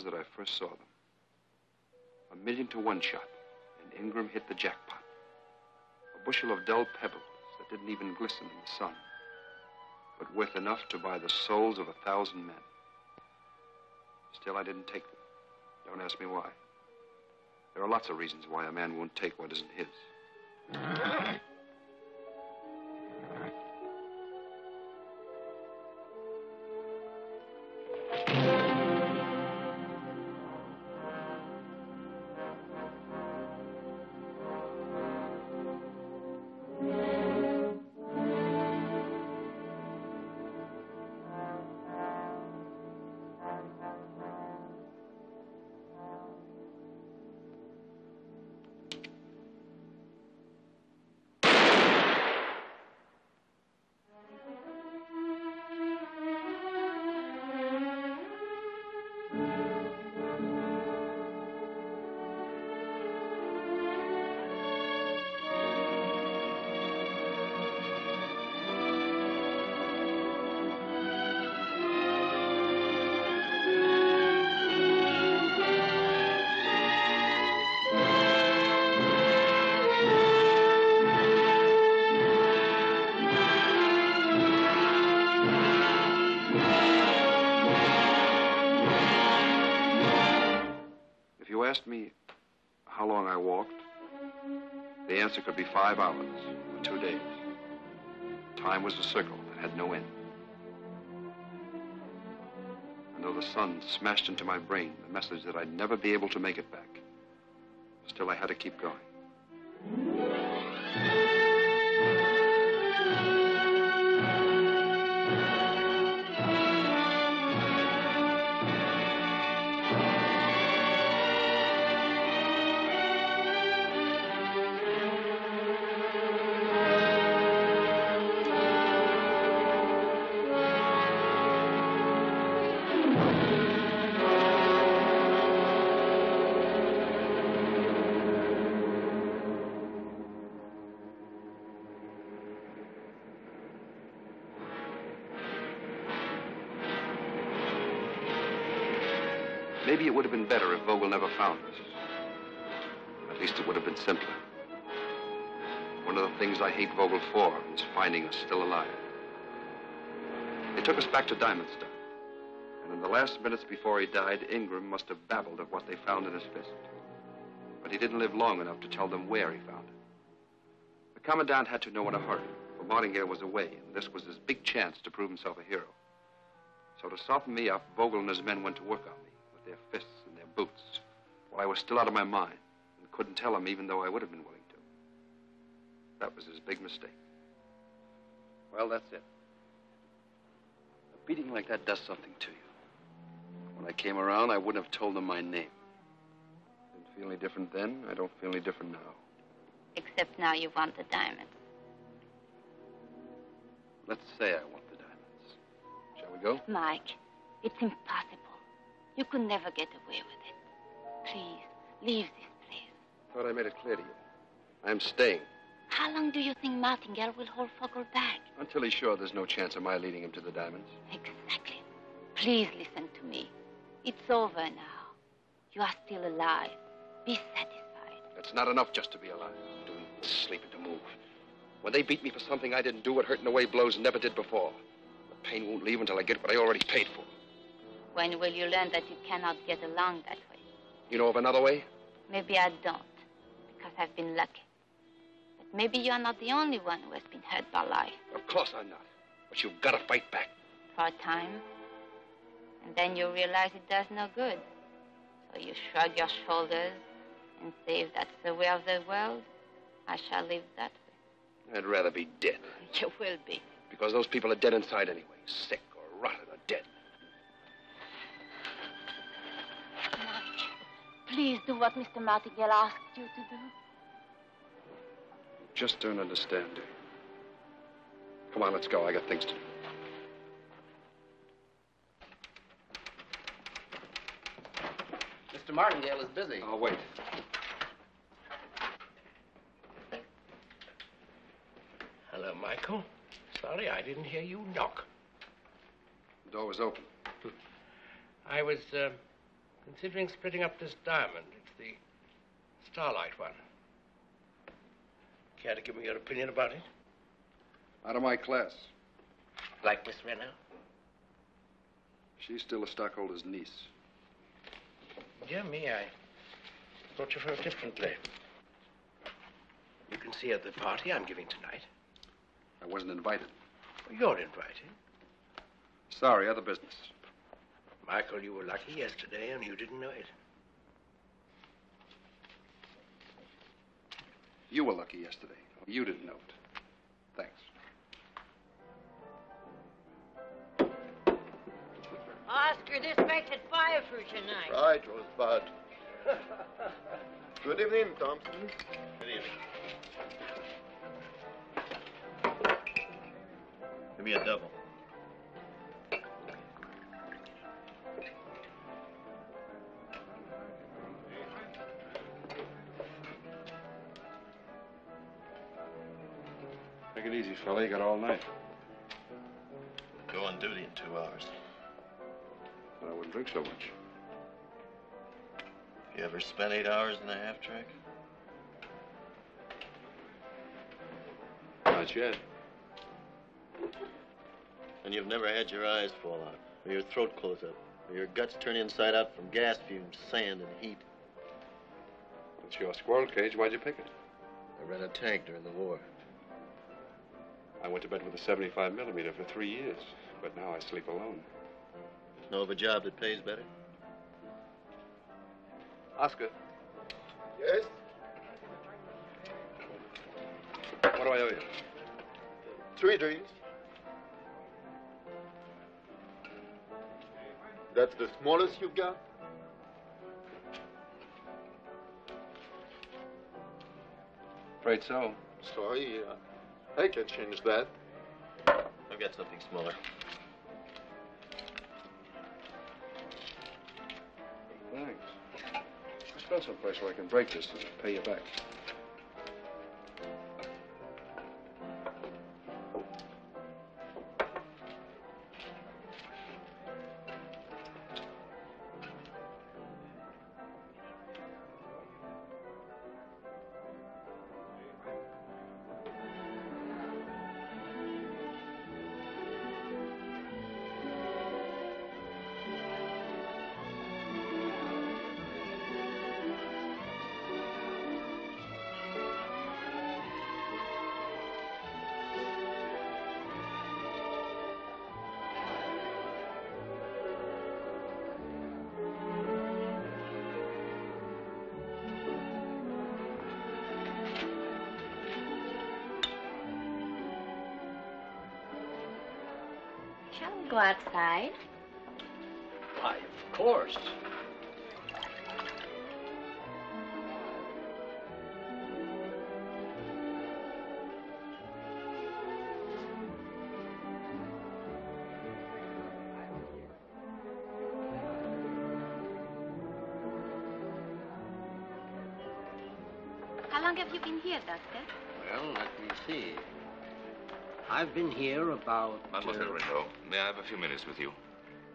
That I first saw them. 1,000,000 to 1 shot, and Ingram hit the jackpot. A bushel of dull pebbles that didn't even glisten in the sun, but worth enough to buy the souls of 1,000 men. Still, I didn't take them. Don't ask me why. There are lots of reasons why a man won't take what isn't his. Asked me how long I walked, the answer could be 5 hours or 2 days. Time was a circle that had no end. And though the sun smashed into my brain the message that I'd never be able to make it back, still I had to keep going. Maybe it would have been better if Vogel never found us. At least it would have been simpler. One of the things I hate Vogel for is finding us still alive. They took us back to Diamondstock, and in the last minutes before he died, Ingram must have babbled of what they found in his fist. But he didn't live long enough to tell them where he found it. The commandant had to know in a hurry, for Martingale was away, and this was his big chance to prove himself a hero. So to soften me up, Vogel and his men went to work on me, their fists and their boots, while I was still out of my mind and couldn't tell him even though I would have been willing to. That was his big mistake. Well, that's it. Beating like that does something to you. When I came around, I wouldn't have told them my name. Didn't feel any different then. I don't feel any different now. Except now you want the diamonds. Let's say I want the diamonds. Shall we go? Mike, it's impossible. You could never get away with it. Please, leave this place. Thought I made it clear to you. I'm staying. How long do you think Martingale will hold Vogel back? Until he's sure there's no chance of my leading him to the diamonds. Exactly. Please listen to me. It's over now. You are still alive. Be satisfied. It's not enough just to be alive. Doing sleeping to move. When they beat me for something I didn't do, it hurt in a way blows never did before. The pain won't leave until I get what I already paid for. When will you learn that you cannot get along that way? You know of another way? Maybe I don't, because I've been lucky. But maybe you are not the only one who has been hurt by life. Of course I'm not. But you've got to fight back. For a time. And then you realize it does no good. So you shrug your shoulders and say, if that's the way of the world, I shall live that way. I'd rather be dead. You will be. Because those people are dead inside anyway. Sick or rotten or dead. Mike, please do what Mr. Martingale asked you to do. Just don't understand. Come on, let's go. I got things to do. Mr. Martingale is busy. I'll wait. Hello, Michael. Sorry I didn't hear you knock. The door was open. I was considering splitting up this diamond. It's the starlight one. Care to give me your opinion about it? Out of my class. Like Miss Renner? She's still a stockholder's niece. Dear me, I thought you felt differently. You can see her at the party I'm giving tonight. I wasn't invited. Well, you're invited. Sorry, other business. Michael, you were lucky yesterday and you didn't know it. You were lucky yesterday. You didn't know it. Thanks. Oscar, this makes it 5 for tonight. Right, Rosebud. Good evening, Thompson. Good evening. Give me a double. Take it easy, fella. You got all night. Go on duty in 2 hours. I wouldn't drink so much. You ever spent 8 hours in a half track? Not yet. And you've never had your eyes fall out, or your throat close up, or your guts turn inside out from gas fumes, sand, and heat. It's your squirrel cage. Why'd you pick it? I ran a tank during the war. I went to bed with a 75 millimeter for 3 years, but now I sleep alone. Know of a job that pays better? Oscar. Yes? What do I owe you? 3 drinks. That's the smallest you've got? Afraid so. Sorry, I can change that. I've got something smaller. Thanks. Let's go someplace where I can break this and pay you back. Shall we go outside? Why, of course. How long have you been here, Doctor? Well, let me see. I've been here about... Mademoiselle Renaud, may I have a few minutes with you?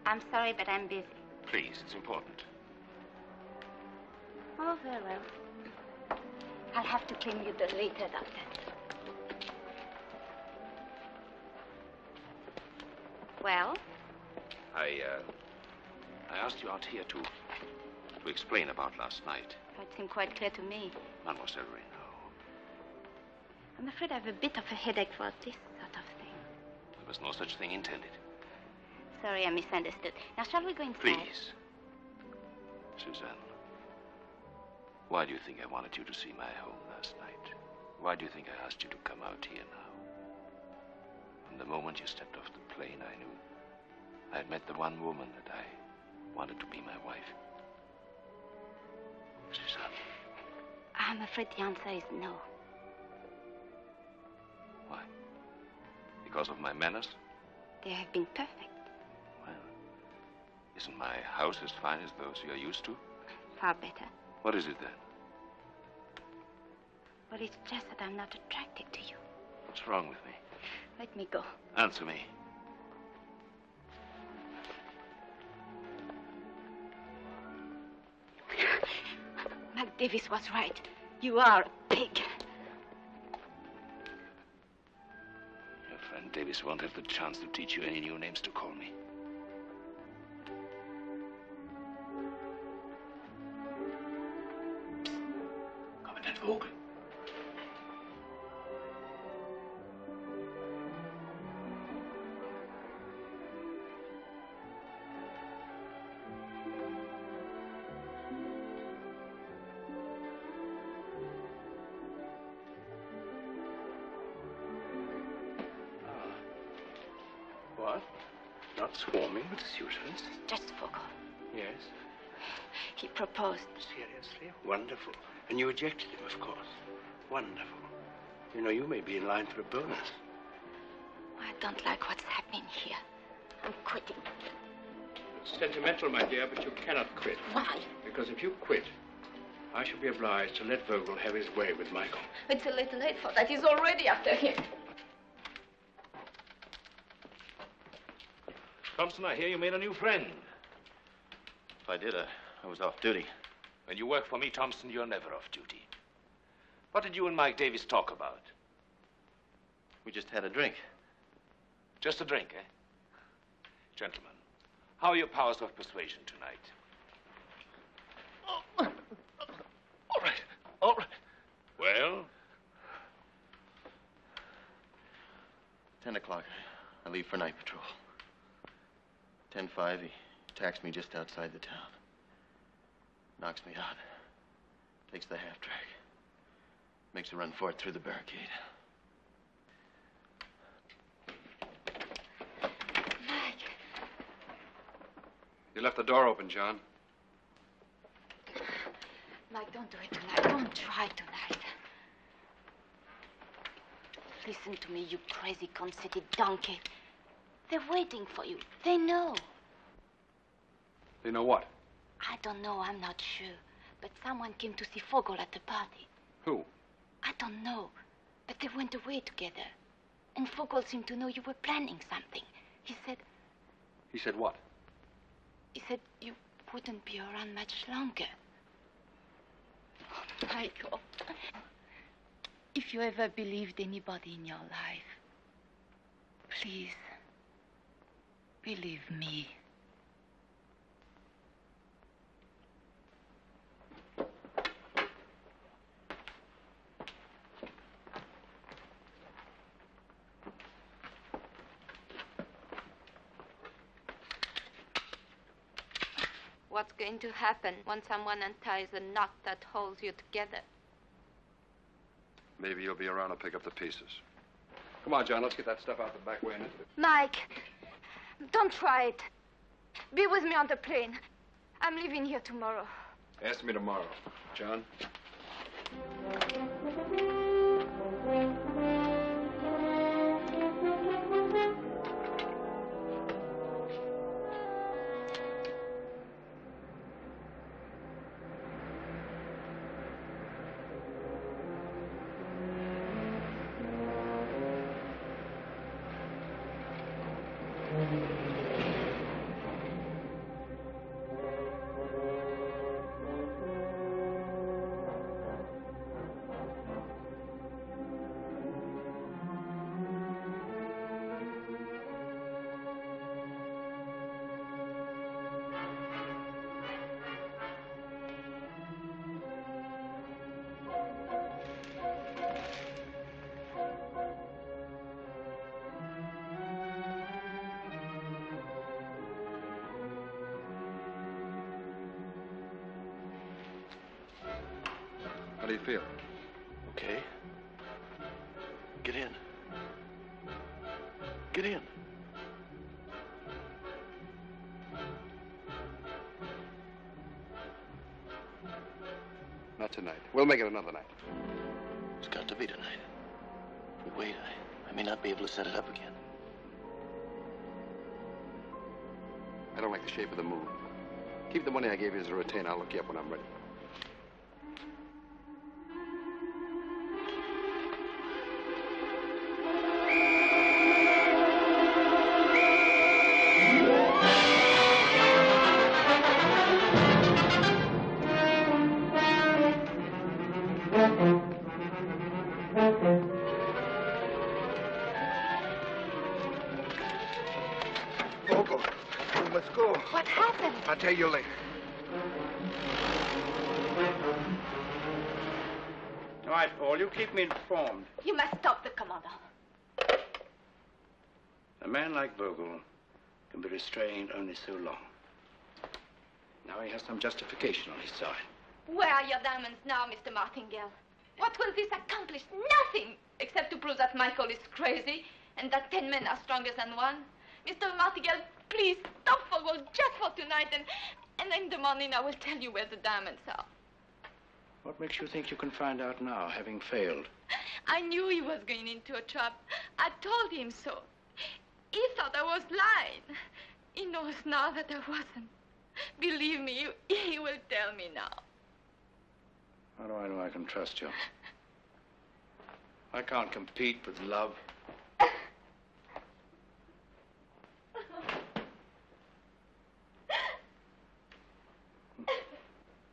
I'm sorry, but I'm busy. Please, it's important. Oh, very well. I'll have to claim you the later, Doctor. Well? I asked you out here to explain about last night. It seemed quite clear to me. Mademoiselle Renaud. I'm afraid I have a bit of a headache for this sort of thing. There was no such thing intended. Sorry, I misunderstood. Now, shall we go inside? Please. Suzanne, why do you think I wanted you to see my home last night? Why do you think I asked you to come out here now? From the moment you stepped off the plane, I knew I had met the one woman that I wanted to be my wife. Suzanne. I'm afraid the answer is no. Why? Because of my manners? They have been perfect. Well, isn't my house as fine as those you're used to? Far better. What is it then? Well, it's just that I'm not attracted to you. What's wrong with me? Let me go. Answer me. Mike Davis was right. You are a pig. Your friend Davis won't have the chance to teach you any new names to call me. Commandant Vogel. What? Not swarming, but suitors? Just Vogel. Yes. He proposed. Seriously? Wonderful. And you rejected him, of course. Wonderful. You know, you may be in line for a bonus. I don't like what's happening here. I'm quitting. It's sentimental, my dear, but you cannot quit. Why? Because if you quit, I shall be obliged to let Vogel have his way with Michael. It's a little late for that. He's already after him. Thompson, I hear you made a new friend. If I did, I was off duty. When you work for me, Thompson, you're never off duty. What did you and Mike Davis talk about? We just had a drink. Just a drink, eh? Gentlemen, how are your powers of persuasion tonight? All right. All right. Well? 10 o'clock. I leave for night patrol. 10:05, he attacks me just outside the town. Knocks me out. Takes the half-track. Makes a run for it through the barricade. Mike. You left the door open, John. Mike, don't do it tonight. Don't try tonight. Listen to me, you crazy, conceited donkey. They're waiting for you. They know. They know what? I don't know. I'm not sure. But someone came to see Vogel at the party. Who? I don't know. But they went away together. And Vogel seemed to know you were planning something. He said... He said what? He said you wouldn't be around much longer. Oh, Michael. If you ever believed anybody in your life, please, believe me. What's going to happen when someone unties a knot that holds you together? Maybe you'll be around to pick up the pieces. Come on, John, let's get that stuff out the back way and into it. Mike! Don't try it. Be with me on the plane. I'm leaving here tomorrow. Ask me tomorrow. John? How do you feel? Okay. Get in. Get in. Not tonight. We'll make it another night. It's got to be tonight. If we wait, I may not be able to set it up again. I don't like the shape of the move. Keep the money I gave you as a retainer. I'll look you up when I'm ready. I'll tell you later. All right, Paul, you keep me informed. You must stop the commander. A man like Vogel can be restrained only so long. Now he has some justification on his side. Where are your diamonds now, Mr. Martingale? What will this accomplish? Nothing, except to prove that Michael is crazy and that 10 men are stronger than one. Mr. Martingale, please stop Vogel just for tonight, and in the morning I will tell you where the diamonds are. What makes you think you can find out now, having failed? I knew he was going into a trap. I told him so. He thought I was lying. He knows now that I wasn't. Believe me, he will tell me now. How do I know I can trust you? I can't compete with love.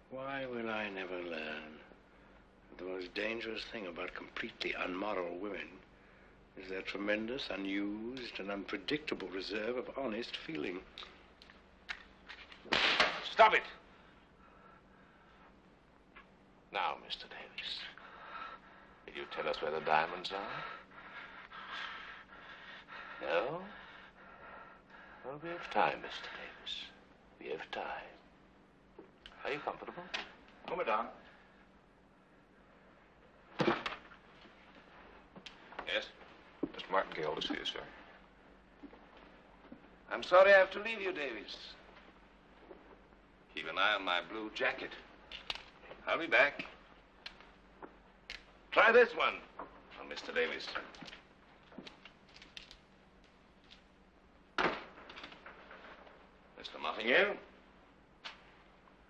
Why will I never learn that the most dangerous thing about completely unmoral women is their tremendous, unused, and unpredictable reserve of honest feeling? Stop it! Now, Mr. Davis, will you tell us where the diamonds are? No? Well, we have time, Mr. Davis. We have time. Are you comfortable? Oh, madame. Yes? Mr. Martingale to see you, sir. I'm sorry I have to leave you, Davis. Keep an eye on my blue jacket. I'll be back. Try this one on Mr. Davis. Mr. Martingale?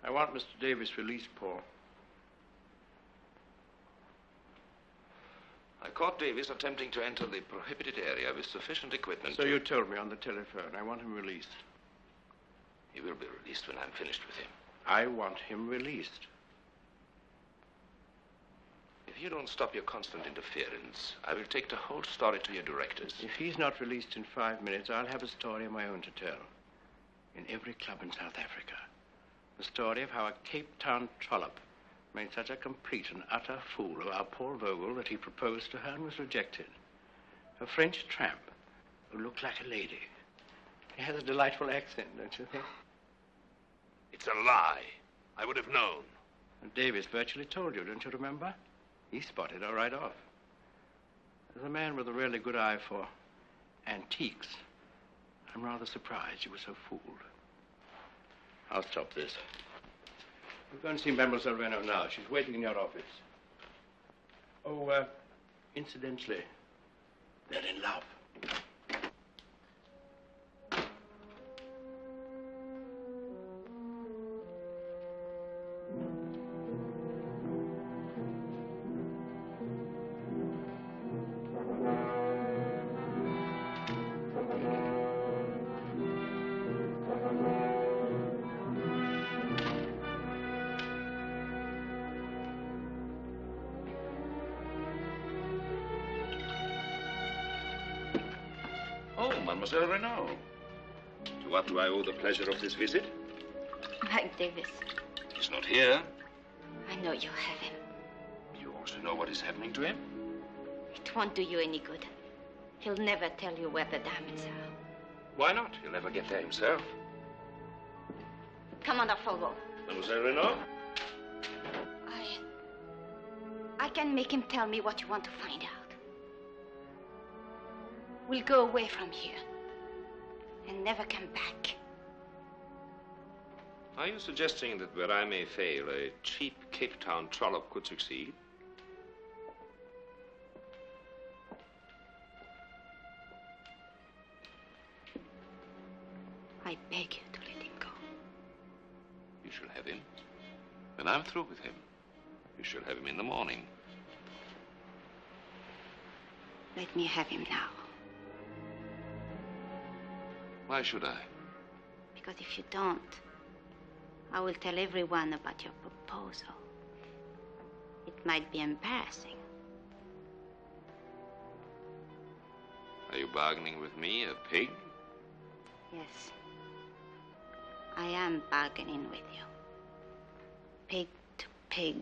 I want Mr. Davis released, Paul. I caught Davis attempting to enter the prohibited area with sufficient equipment. So you told me on the telephone. I want him released. He will be released when I'm finished with him. I want him released. If you don't stop your constant interference, I will take the whole story to your directors. If he's not released in 5 minutes, I'll have a story of my own to tell. In every club in South Africa. The story of how a Cape Town trollop made such a complete and utter fool of our poor Vogel that he proposed to her and was rejected. A French tramp who looked like a lady. He has a delightful accent, don't you think? It's a lie. I would have known. And Davis virtually told you, don't you remember? He spotted her right off. There's a man with a really good eye for antiques. I'm rather surprised you were so fooled. I'll stop this. We'll go and see Mademoiselle Renaud now. She's waiting in your office. Oh, incidentally, they're in love. Mademoiselle Renaud. To what do I owe the pleasure of this visit? Mάικ Ντέιβις. He's not here. I know you have him. You also know what is happening to him? It won't do you any good. He'll never tell you where the diamonds are. Why not? He'll never get there himself. Commander Folvo. Mademoiselle Renaud? I can make him tell me what you want to find out. We'll go away from here and never come back. Are you suggesting that where I may fail, a cheap Cape Town trollop could succeed? I beg you to let him go. You shall have him. When I'm through with him, you shall have him in the morning. Let me have him now. Why should I? Because if you don't, I will tell everyone about your proposal. It might be embarrassing. Are you bargaining with me, a pig? Yes. I am bargaining with you. Pig to pig.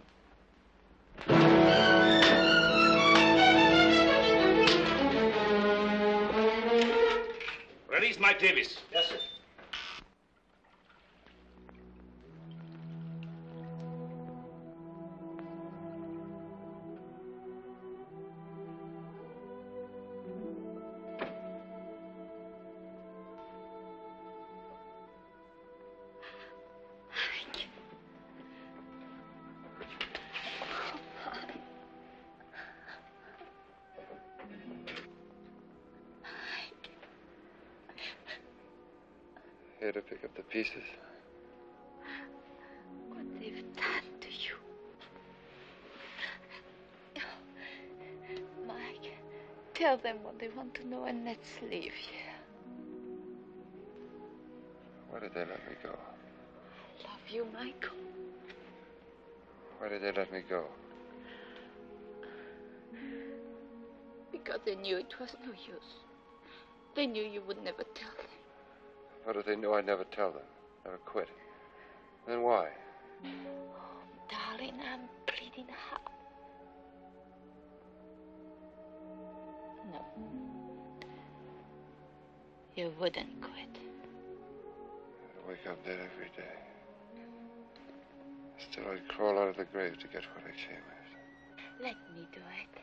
Release Mike Davis. Yes, sir. Here to pick up the pieces. What they've done to you. Mike, tell them what they want to know and let's leave here. Why did they let me go? I love you, Michael. Why did they let me go? Because they knew it was no use. They knew you would never tell them. How do they know I'd never tell them? Never quit? Then why? Oh, darling, I'm bleeding hot. No. You wouldn't quit. I'd wake up dead every day. Still, I'd crawl out of the grave to get what I came after. Let me do it.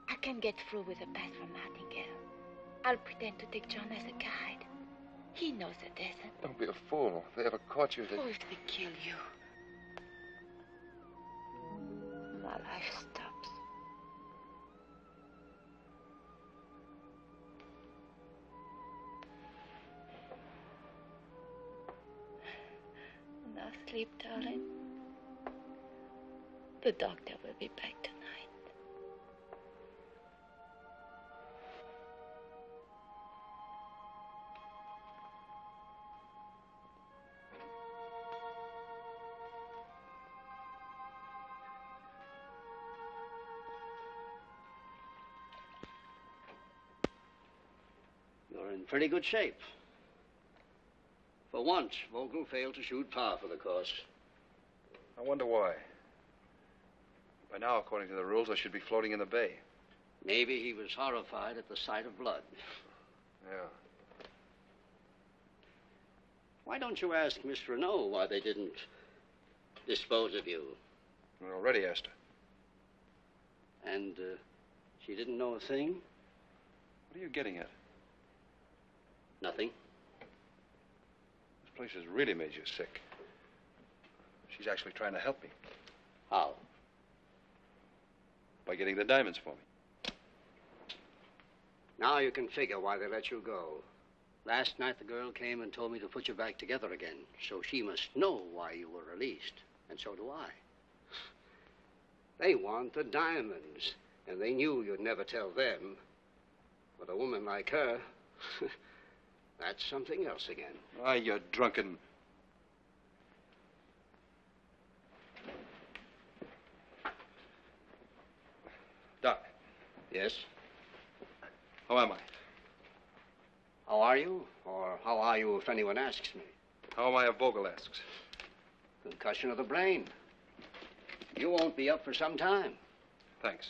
I can get through with a pass from Martingale. I'll pretend to take John as a guide. He knows the desert. Don't be a fool. If they ever caught you, they... Oh, if they kill you. My life stops. Now sleep, darling. The doctor will be back tonight. You're in pretty good shape. For once, Vogel failed to shoot par for the course. I wonder why. By now, according to the rules, I should be floating in the bay. Maybe he was horrified at the sight of blood. Yeah. Why don't you ask Miss Renaud why they didn't dispose of you? I already asked her. And she didn't know a thing? What are you getting at? Nothing. place has really made you sick. She's actually trying to help me. How? By getting the diamonds for me. Now you can figure why they let you go. Last night the girl came and told me to put you back together again, so she must know why you were released, and so do I. They want the diamonds, and they knew you'd never tell them. But a woman like her, that's something else again. Ah, you drunken... Doc. Yes? How am I? How are you? Or how are you if anyone asks me? How am I if Vogel asks? Concussion of the brain. You won't be up for some time. Thanks.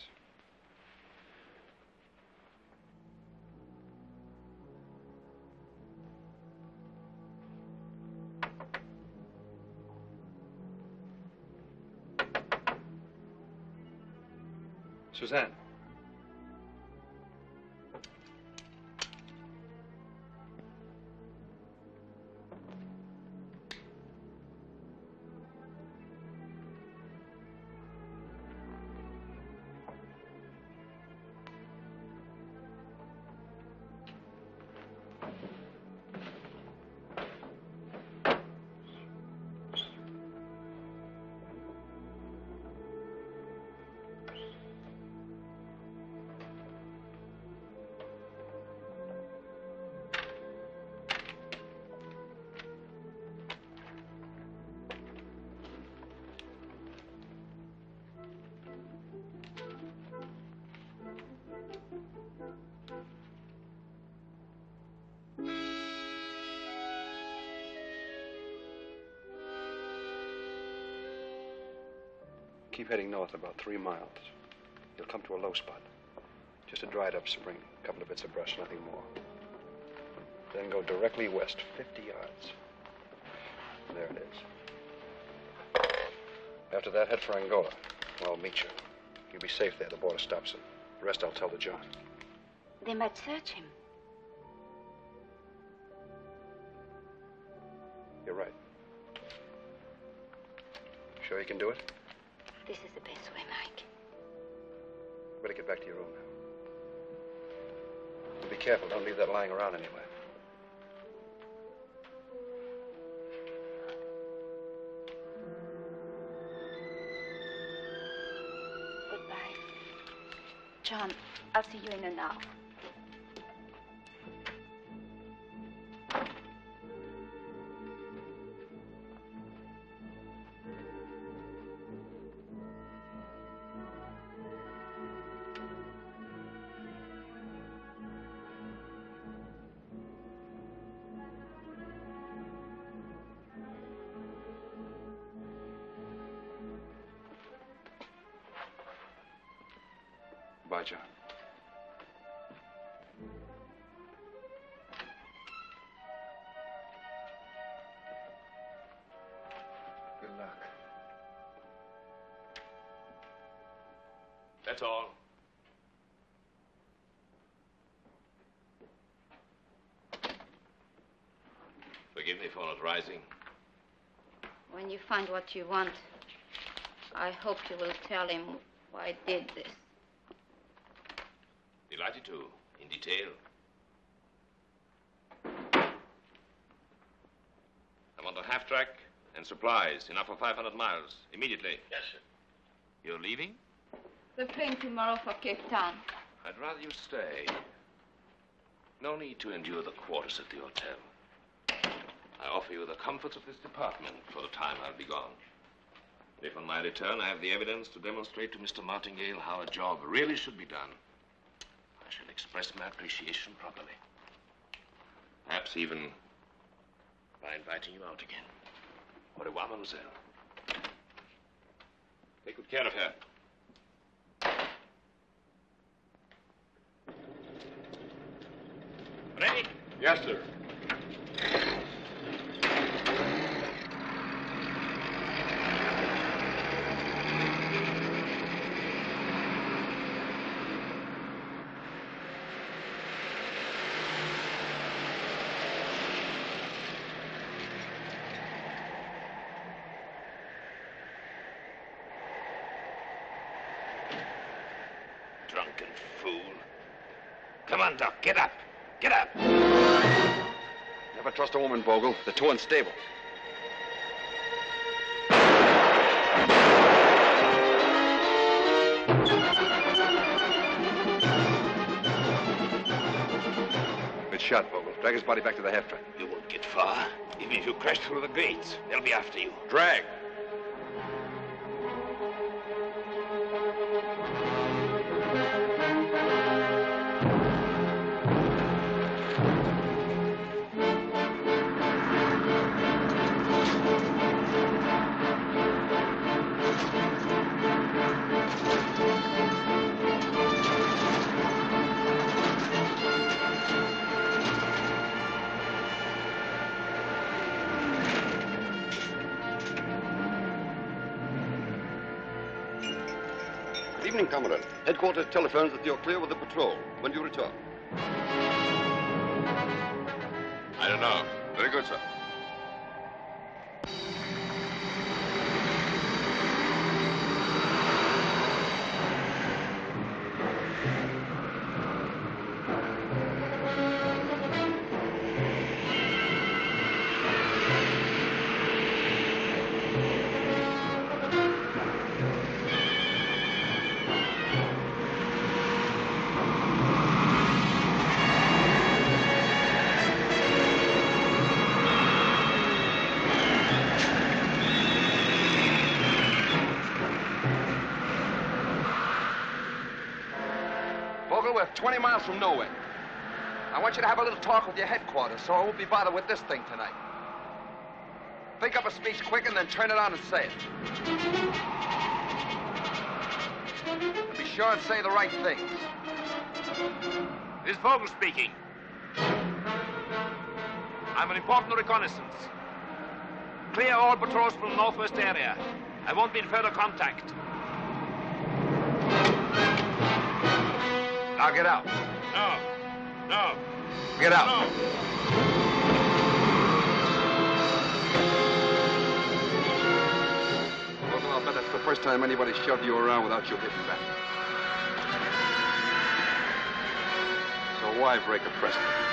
Suzanne. Keep heading north about 3 miles. You'll come to a low spot. Just a dried up spring, a couple of bits of brush, nothing more. Then go directly west, 50 yards. There it is. After that, head for Angola, where I'll meet you. You'll be safe there. The border stops it. The rest I'll tell to John. They might search him. You're right. Sure you can do it? This is the best way, Mike. Better get back to your room now. And be careful. Don't leave that lying around anywhere. Goodbye. John, I'll see you in an hour. Bye, John. Good luck. That's all. Forgive me for not rising. When you find what you want, I hope you will tell him why I did this. Delighted to, in detail. I want a half-track and supplies, enough for 500 miles, immediately. Yes, sir. You're leaving? The plane tomorrow for Cape Town. I'd rather you stay. No need to endure the quarters at the hotel. I offer you the comforts of this department for the time I'll be gone. If on my return I have the evidence to demonstrate to Mr. Martingale how a job really should be done, I shall express my appreciation properly. Perhaps even by inviting you out again. Au revoir, mademoiselle. Take good care of her. Ready? Yes, sir. fool. Come on, Doc, get up. Get up. Never trust a woman, Vogel. They're too unstable. Good shot, Vogel. Drag his body back to the half track. You won't get far. Even if you crash through the gates, they'll be after you. Drag. Good evening, Commodore. Headquarters telephones that you're clear with the patrol. When do you return? I don't know. Very good, sir. We're 20 miles from nowhere. I want you to have a little talk with your headquarters, so I won't be bothered with this thing tonight. Think up a speech quick and then turn it on and say it. And be sure and say the right things. This is Vogel speaking. I'm an important reconnaissance. Clear all patrols from the northwest area. I won't be in further contact. Now get out. No. No. Get out. No. Well, I'll bet that's the first time anybody shoved you around without you hitting back. So why break a precedent?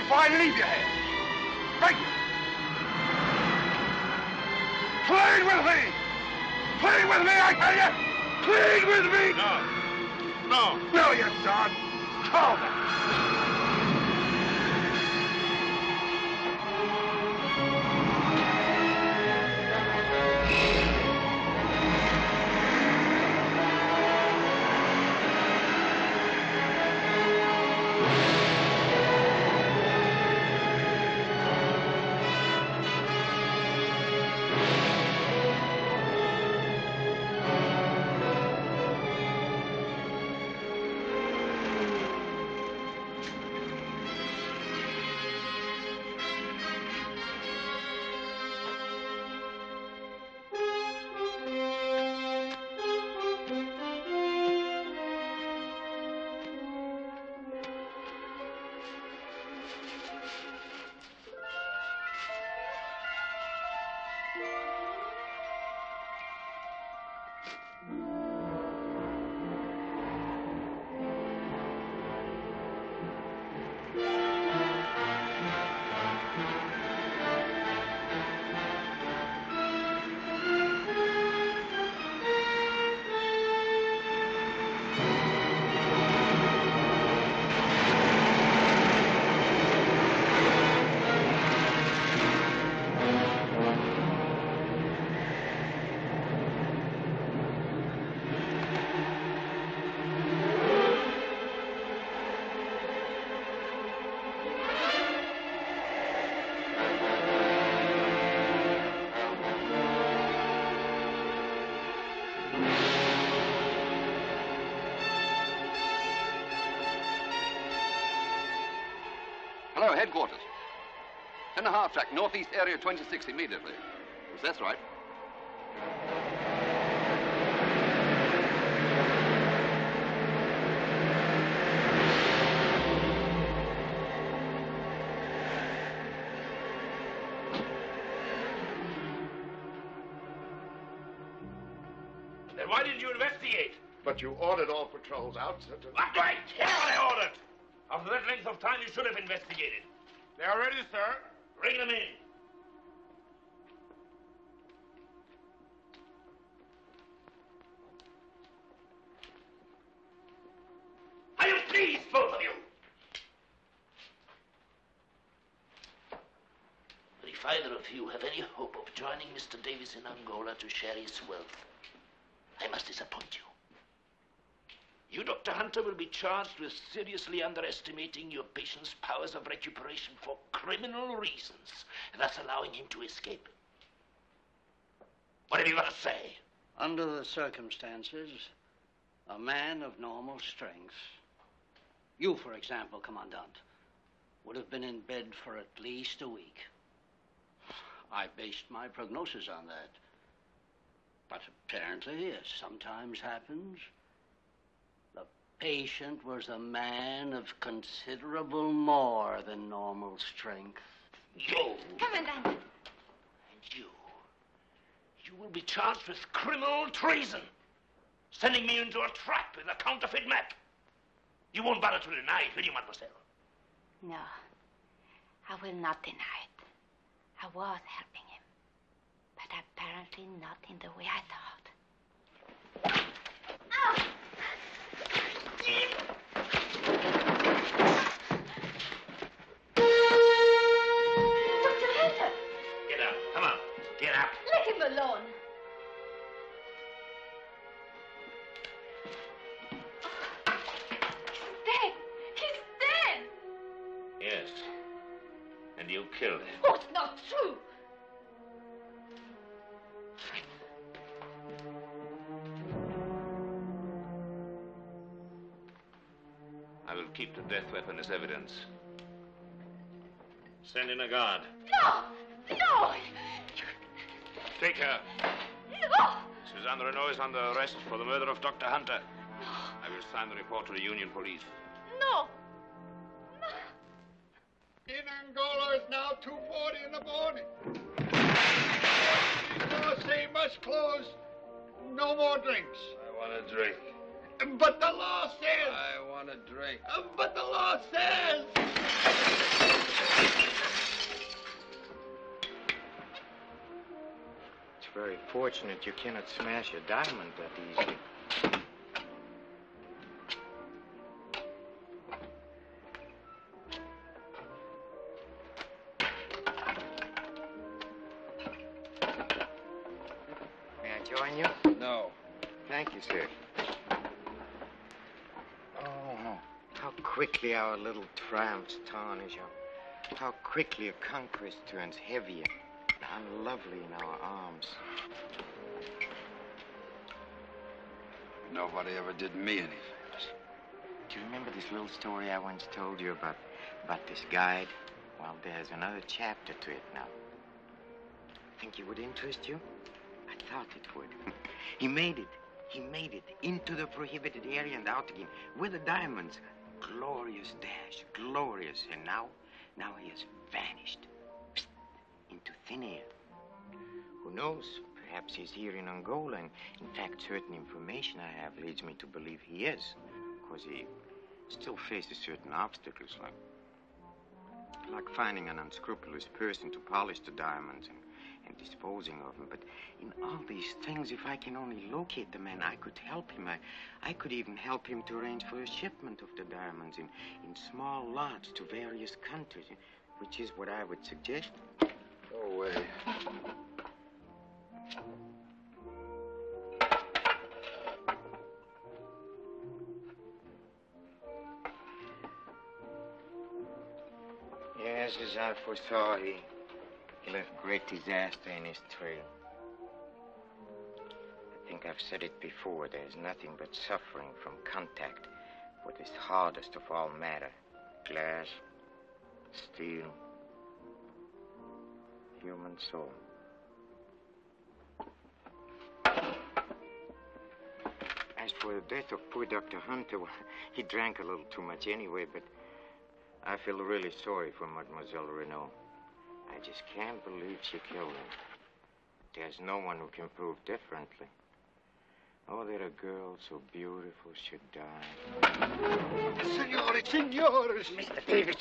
before I leave you here. Break it. Plead with me. Plead with me, I tell you. Plead with me. No. No. No, you don't. call them. Hello, headquarters. 10.5 track, northeast area 26 immediately. Yes, that's right. Then why didn't you investigate? But you ordered all patrols out, sir. What do I care what I ordered? After that length of time, you should have investigated. They are ready, sir. Bring them in. Are you pleased, both of you? But if either of you have any hope of joining Mr. Davis in Angola to share his wealth, I must disappoint you. You, Dr. Hunter, will be charged with seriously underestimating your patient's powers of recuperation for criminal reasons, thus allowing him to escape. What have you got to say? Under the circumstances, a man of normal strength, you, for example, Commandant, would have been in bed for at least a week. I based my prognosis on that. But apparently, as sometimes happens, the patient was a man of considerable more than normal strength. You! Commandant! And you will be charged with criminal treason, sending me into a trap with a counterfeit map. You won't bother to deny it, will you, mademoiselle? No, I will not deny it. I was helping him, but apparently not in the way I thought. Ow! Dr. Hunter! Get up, come on, get up. Let him alone. He's dead! Yes, and you killed him. Oh, it's not true! I will keep the death weapon as evidence. Send in a guard. No! No! Take her. No! Suzanne Renault is under arrest for the murder of Dr. Hunter. I will sign the report to the Union Police. No! In Angola, it's now 2:40 in the morning. Because they must close. No more drinks. I want a drink. But the law says. I want a drink. But the law says. It's very fortunate you cannot smash a diamond that easily. join you? No. Thank you, sir. Oh, how quickly our little triumphs tarnish. How quickly a conquest turns heavier, unlovely in our arms. Nobody ever did me any favors. Do you remember this little story I once told you about this guide? Well, there's another chapter to it now. Think it would interest you? I thought it would. He made it into the prohibited area and out again with the diamonds. Glorious dash, glorious. And now he has vanished into thin air. Who knows? Perhaps he's here in Angola. And in fact, certain information I have leads me to believe he is. Because he still faces certain obstacles, like finding an unscrupulous person to polish the diamonds and disposing of them. But in all these things, if I can only locate the man, I could help him. I could even help him to arrange for a shipment of the diamonds in small lots to various countries, which is what I would suggest. Go away. Yes, as I foresaw, he left great disaster in his trail. I think I've said it before, there's nothing but suffering from contact with this hardest of all matter. Glass, steel, human soul. As for the death of poor Dr. Hunter, well, he drank a little too much anyway, but I feel really sorry for Mademoiselle Renaud. I just can't believe she killed him. There's no one who can prove differently. Oh, that a girl so beautiful should die. Signores! Mr. Davis,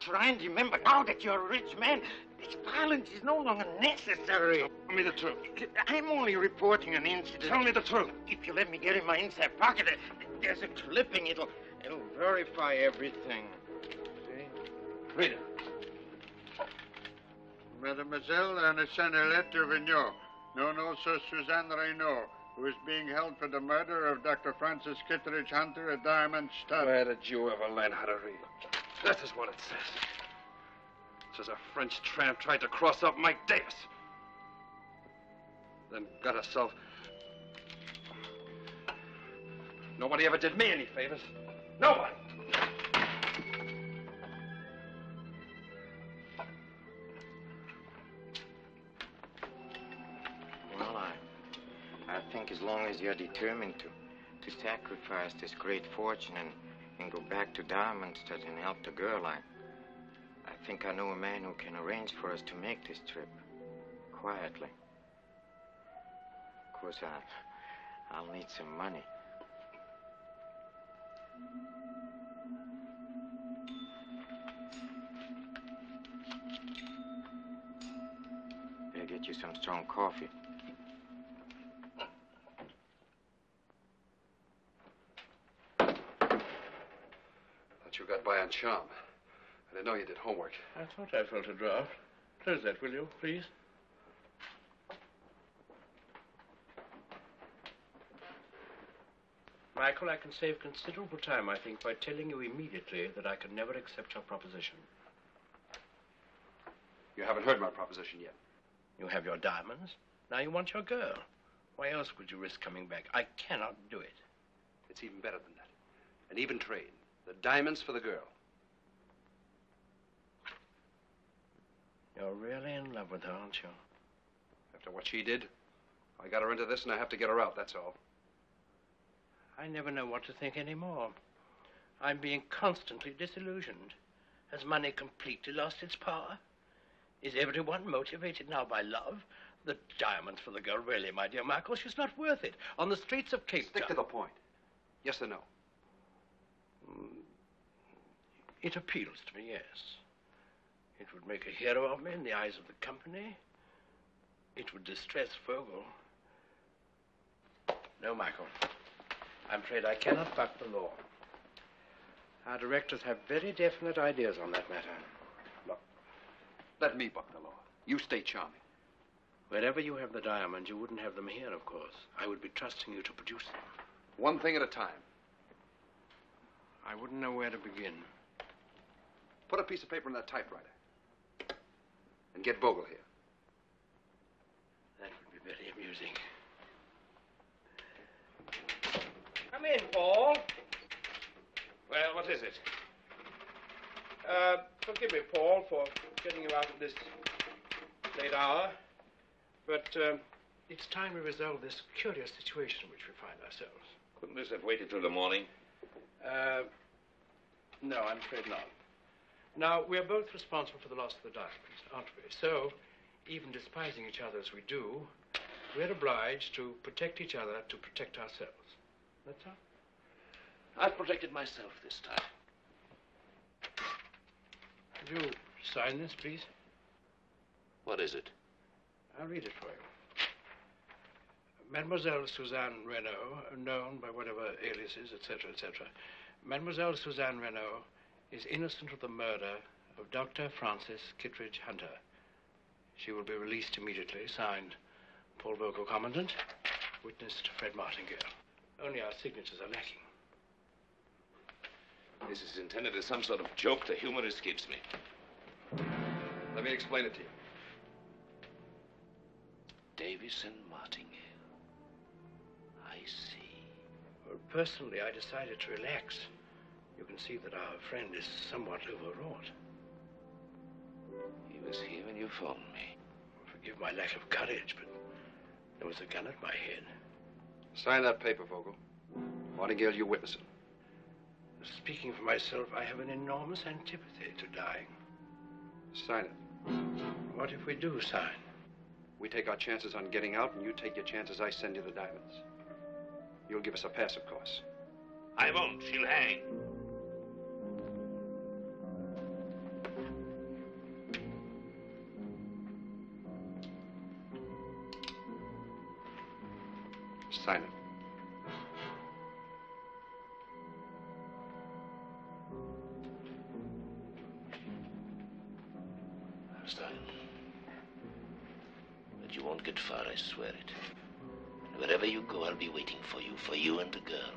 try and remember now that you're a rich man. This violence is no longer necessary. Tell me the truth. I'm only reporting an incident. Tell me the truth. If you let me get in my inside pocket, there's a clipping. It'll verify everything. Read it. Mademoiselle Anne-Sanelette Vigneault, known also Suzanne Renaud, who is being held for the murder of Dr. Francis Kittredge Hunter, a diamond stud. Where did you ever learn how to read? That is what it says. It says a French tramp tried to cross up Mike Davis. Then got herself... Nobody ever did me any favors. Nobody. I think as long as you're determined to sacrifice this great fortune and go back to diamond studs and help the girl, I think I know a man who can arrange for us to make this trip quietly. Of course, I'll need some money. Better get you some strong coffee. You got by on charm. I didn't know you did homework. I thought I felt a draft. Close that, will you, please? Michael, I can save considerable time, I think, by telling you immediately that I can never accept your proposition. You haven't heard my proposition yet. You have your diamonds. Now you want your girl. Why else would you risk coming back? I cannot do it. It's even better than that. An even trade. The diamonds for the girl. You're really in love with her, aren't you? After what she did, I got her into this and I have to get her out, that's all. I never know what to think anymore. I'm being constantly disillusioned. Has money completely lost its power? Is everyone motivated now by love? The diamonds for the girl, really, my dear Michael, she's not worth it. On the streets of Cape Town... Stick to the point. Yes or no? It appeals to me, yes. It would make a hero of me in the eyes of the company. It would distress Vogel. No, Michael. I'm afraid I cannot buck the law. Our directors have very definite ideas on that matter. Look, let me buck the law. You stay charming. Wherever you have the diamonds, you wouldn't have them here, of course. I would be trusting you to produce them. One thing at a time. I wouldn't know where to begin. Put a piece of paper in that typewriter. And get Vogel here. That would be very amusing. Come in, Paul. Well, what is it? Forgive me, Paul, for getting you out at this late hour. But it's time we resolve this curious situation in which we find ourselves. Couldn't this have waited till the morning? No, I'm afraid not. Now, we're both responsible for the loss of the diamonds, aren't we? So, even despising each other as we do, we're obliged to protect each other to protect ourselves. That's all? I've protected myself this time. Could you sign this, please? What is it? I'll read it for you. Mademoiselle Suzanne Renaud, known by whatever aliases, etc., etc. Mademoiselle Suzanne Renaud is innocent of the murder of Dr. Francis Kittredge Hunter. She will be released immediately. Signed, Paul Vogel, Commandant. Witnessed, Fred Martingale. Only our signatures are lacking. This is intended as some sort of joke. The humor escapes me. Let me explain it to you. Davis and Martingale. I see. Well, personally, I decided to relax. You can see that our friend is somewhat overwrought. He was here when you phoned me. Forgive my lack of courage, but there was a gun at my head. Sign that paper, Vogel. Martingale, you witness it. Speaking for myself, I have an enormous antipathy to dying. Sign it. What if we do sign? We take our chances on getting out, and you take your chances. I send you the diamonds. You'll give us a pass, of course. I won't. She'll hang. Sign it. Stein. But you won't get far, I swear it. And wherever you go, I'll be waiting for you and the girl.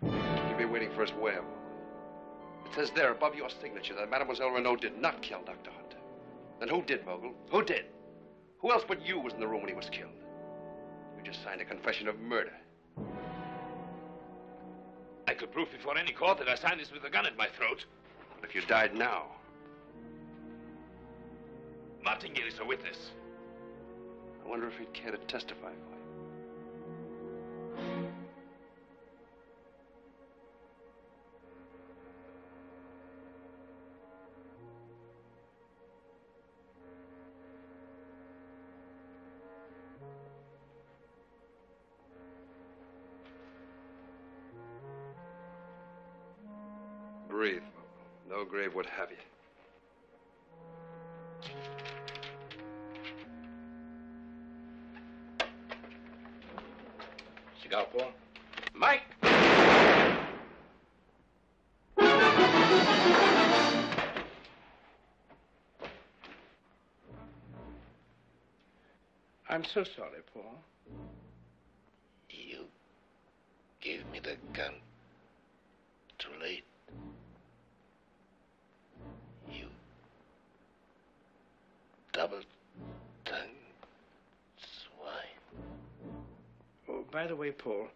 You'll be waiting for us where? It says there above your signature that Mademoiselle Renaud did not kill Dr. Hunter. Then who did, Vogel? Who did? Who else but you was in the room when he was killed? You just signed a confession of murder. I could prove before any court that I signed this with a gun at my throat. But if you died now... Martingale is a witness. I wonder if he'd care to testify for you. Breathe, Vogel. No grave would have you. Cigar, Paul? Mike! I'm so sorry, Paul. You gave me the gun too late. You double-tongued swine. Oh, by the way, Paul,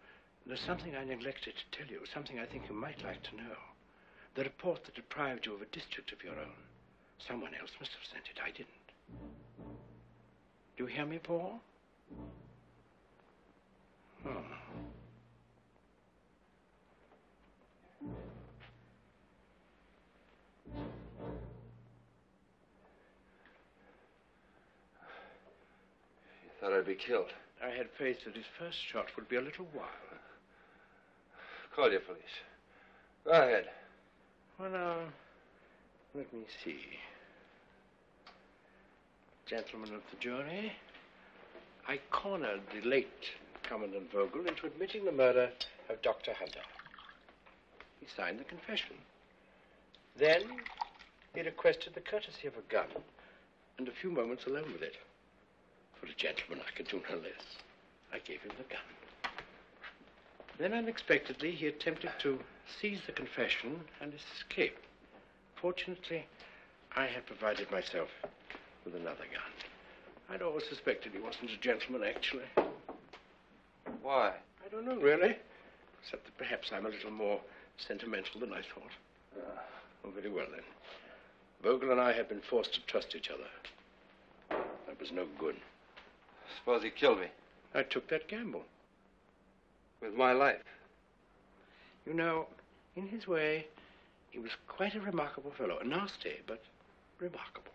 there's something I neglected to tell you, something I think you might like to know. The report that deprived you of a district of your own. Someone else must have sent it. I didn't. Do you hear me, Paul? Oh. You thought I'd be killed. I had faith that his first shot would be a little while. Call your police. Go ahead. Well, now, let me see. Gentlemen of the jury, I cornered the late Commandant Vogel into admitting the murder of Dr. Hunter. He signed the confession. Then, he requested the courtesy of a gun and a few moments alone with it. For a gentleman, I could do no less. I gave him the gun. Then, unexpectedly, he attempted to seize the confession and escape. Fortunately, I had provided myself with another gun. I'd always suspected he wasn't a gentleman, actually. Why? I don't know, really. Except that perhaps I'm a little more sentimental than I thought. Oh, very well, then. Vogel and I had been forced to trust each other. That was no good. Suppose he killed me. I took that gamble. With my life. You know, in his way, he was quite a remarkable fellow. Nasty, but remarkable.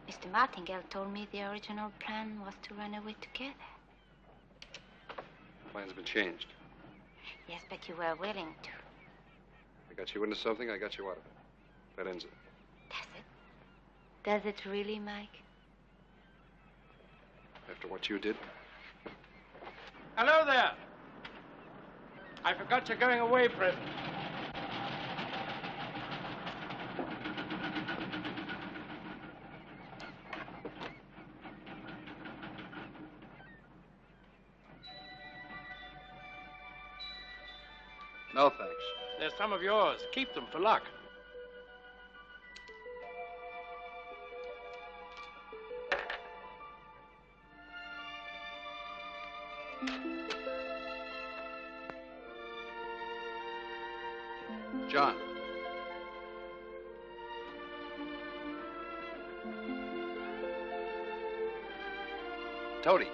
Mr. Martingale told me the original plan was to run away together. Plans have been changed. Yes, but you were willing to. I got you into something, I got you out of it. That ends it. Does it really, Mike? After what you did? Hello there. I forgot your going away present. No, thanks. They're some of yours. Keep them for luck. John. Toady.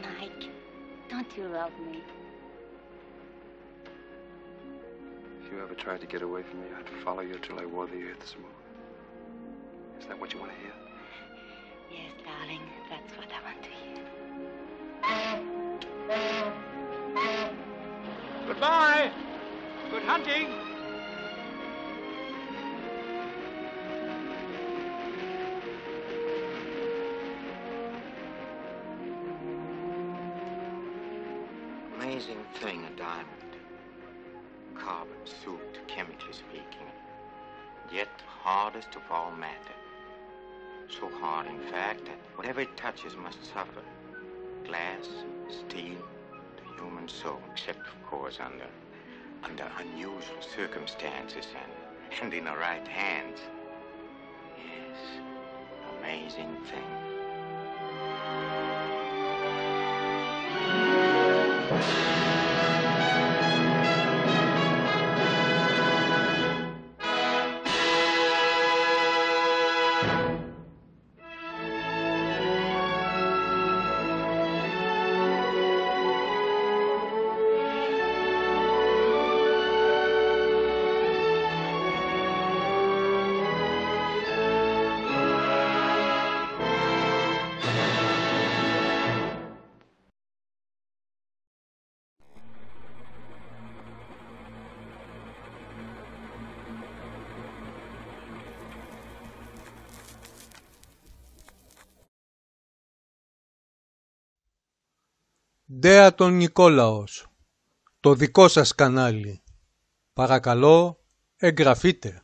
Mike, don't you love me? If you ever tried to get away from me, I'd follow you till I wore the earth smooth. Is that what you want to hear? Yes, darling, that's what I want to hear. Goodbye. Good hunting. Amazing thing, a diamond. Carbon souped, chemically speaking. Yet hardest of all matter. So hard, in fact, that whatever it touches must suffer. Glass, steel, the human soul, except, of course, under unusual circumstances and in the right hands. Yes, amazing thing. Ντέα τον Νικόλαος, το δικό σας κανάλι. Παρακαλώ, εγγραφείτε.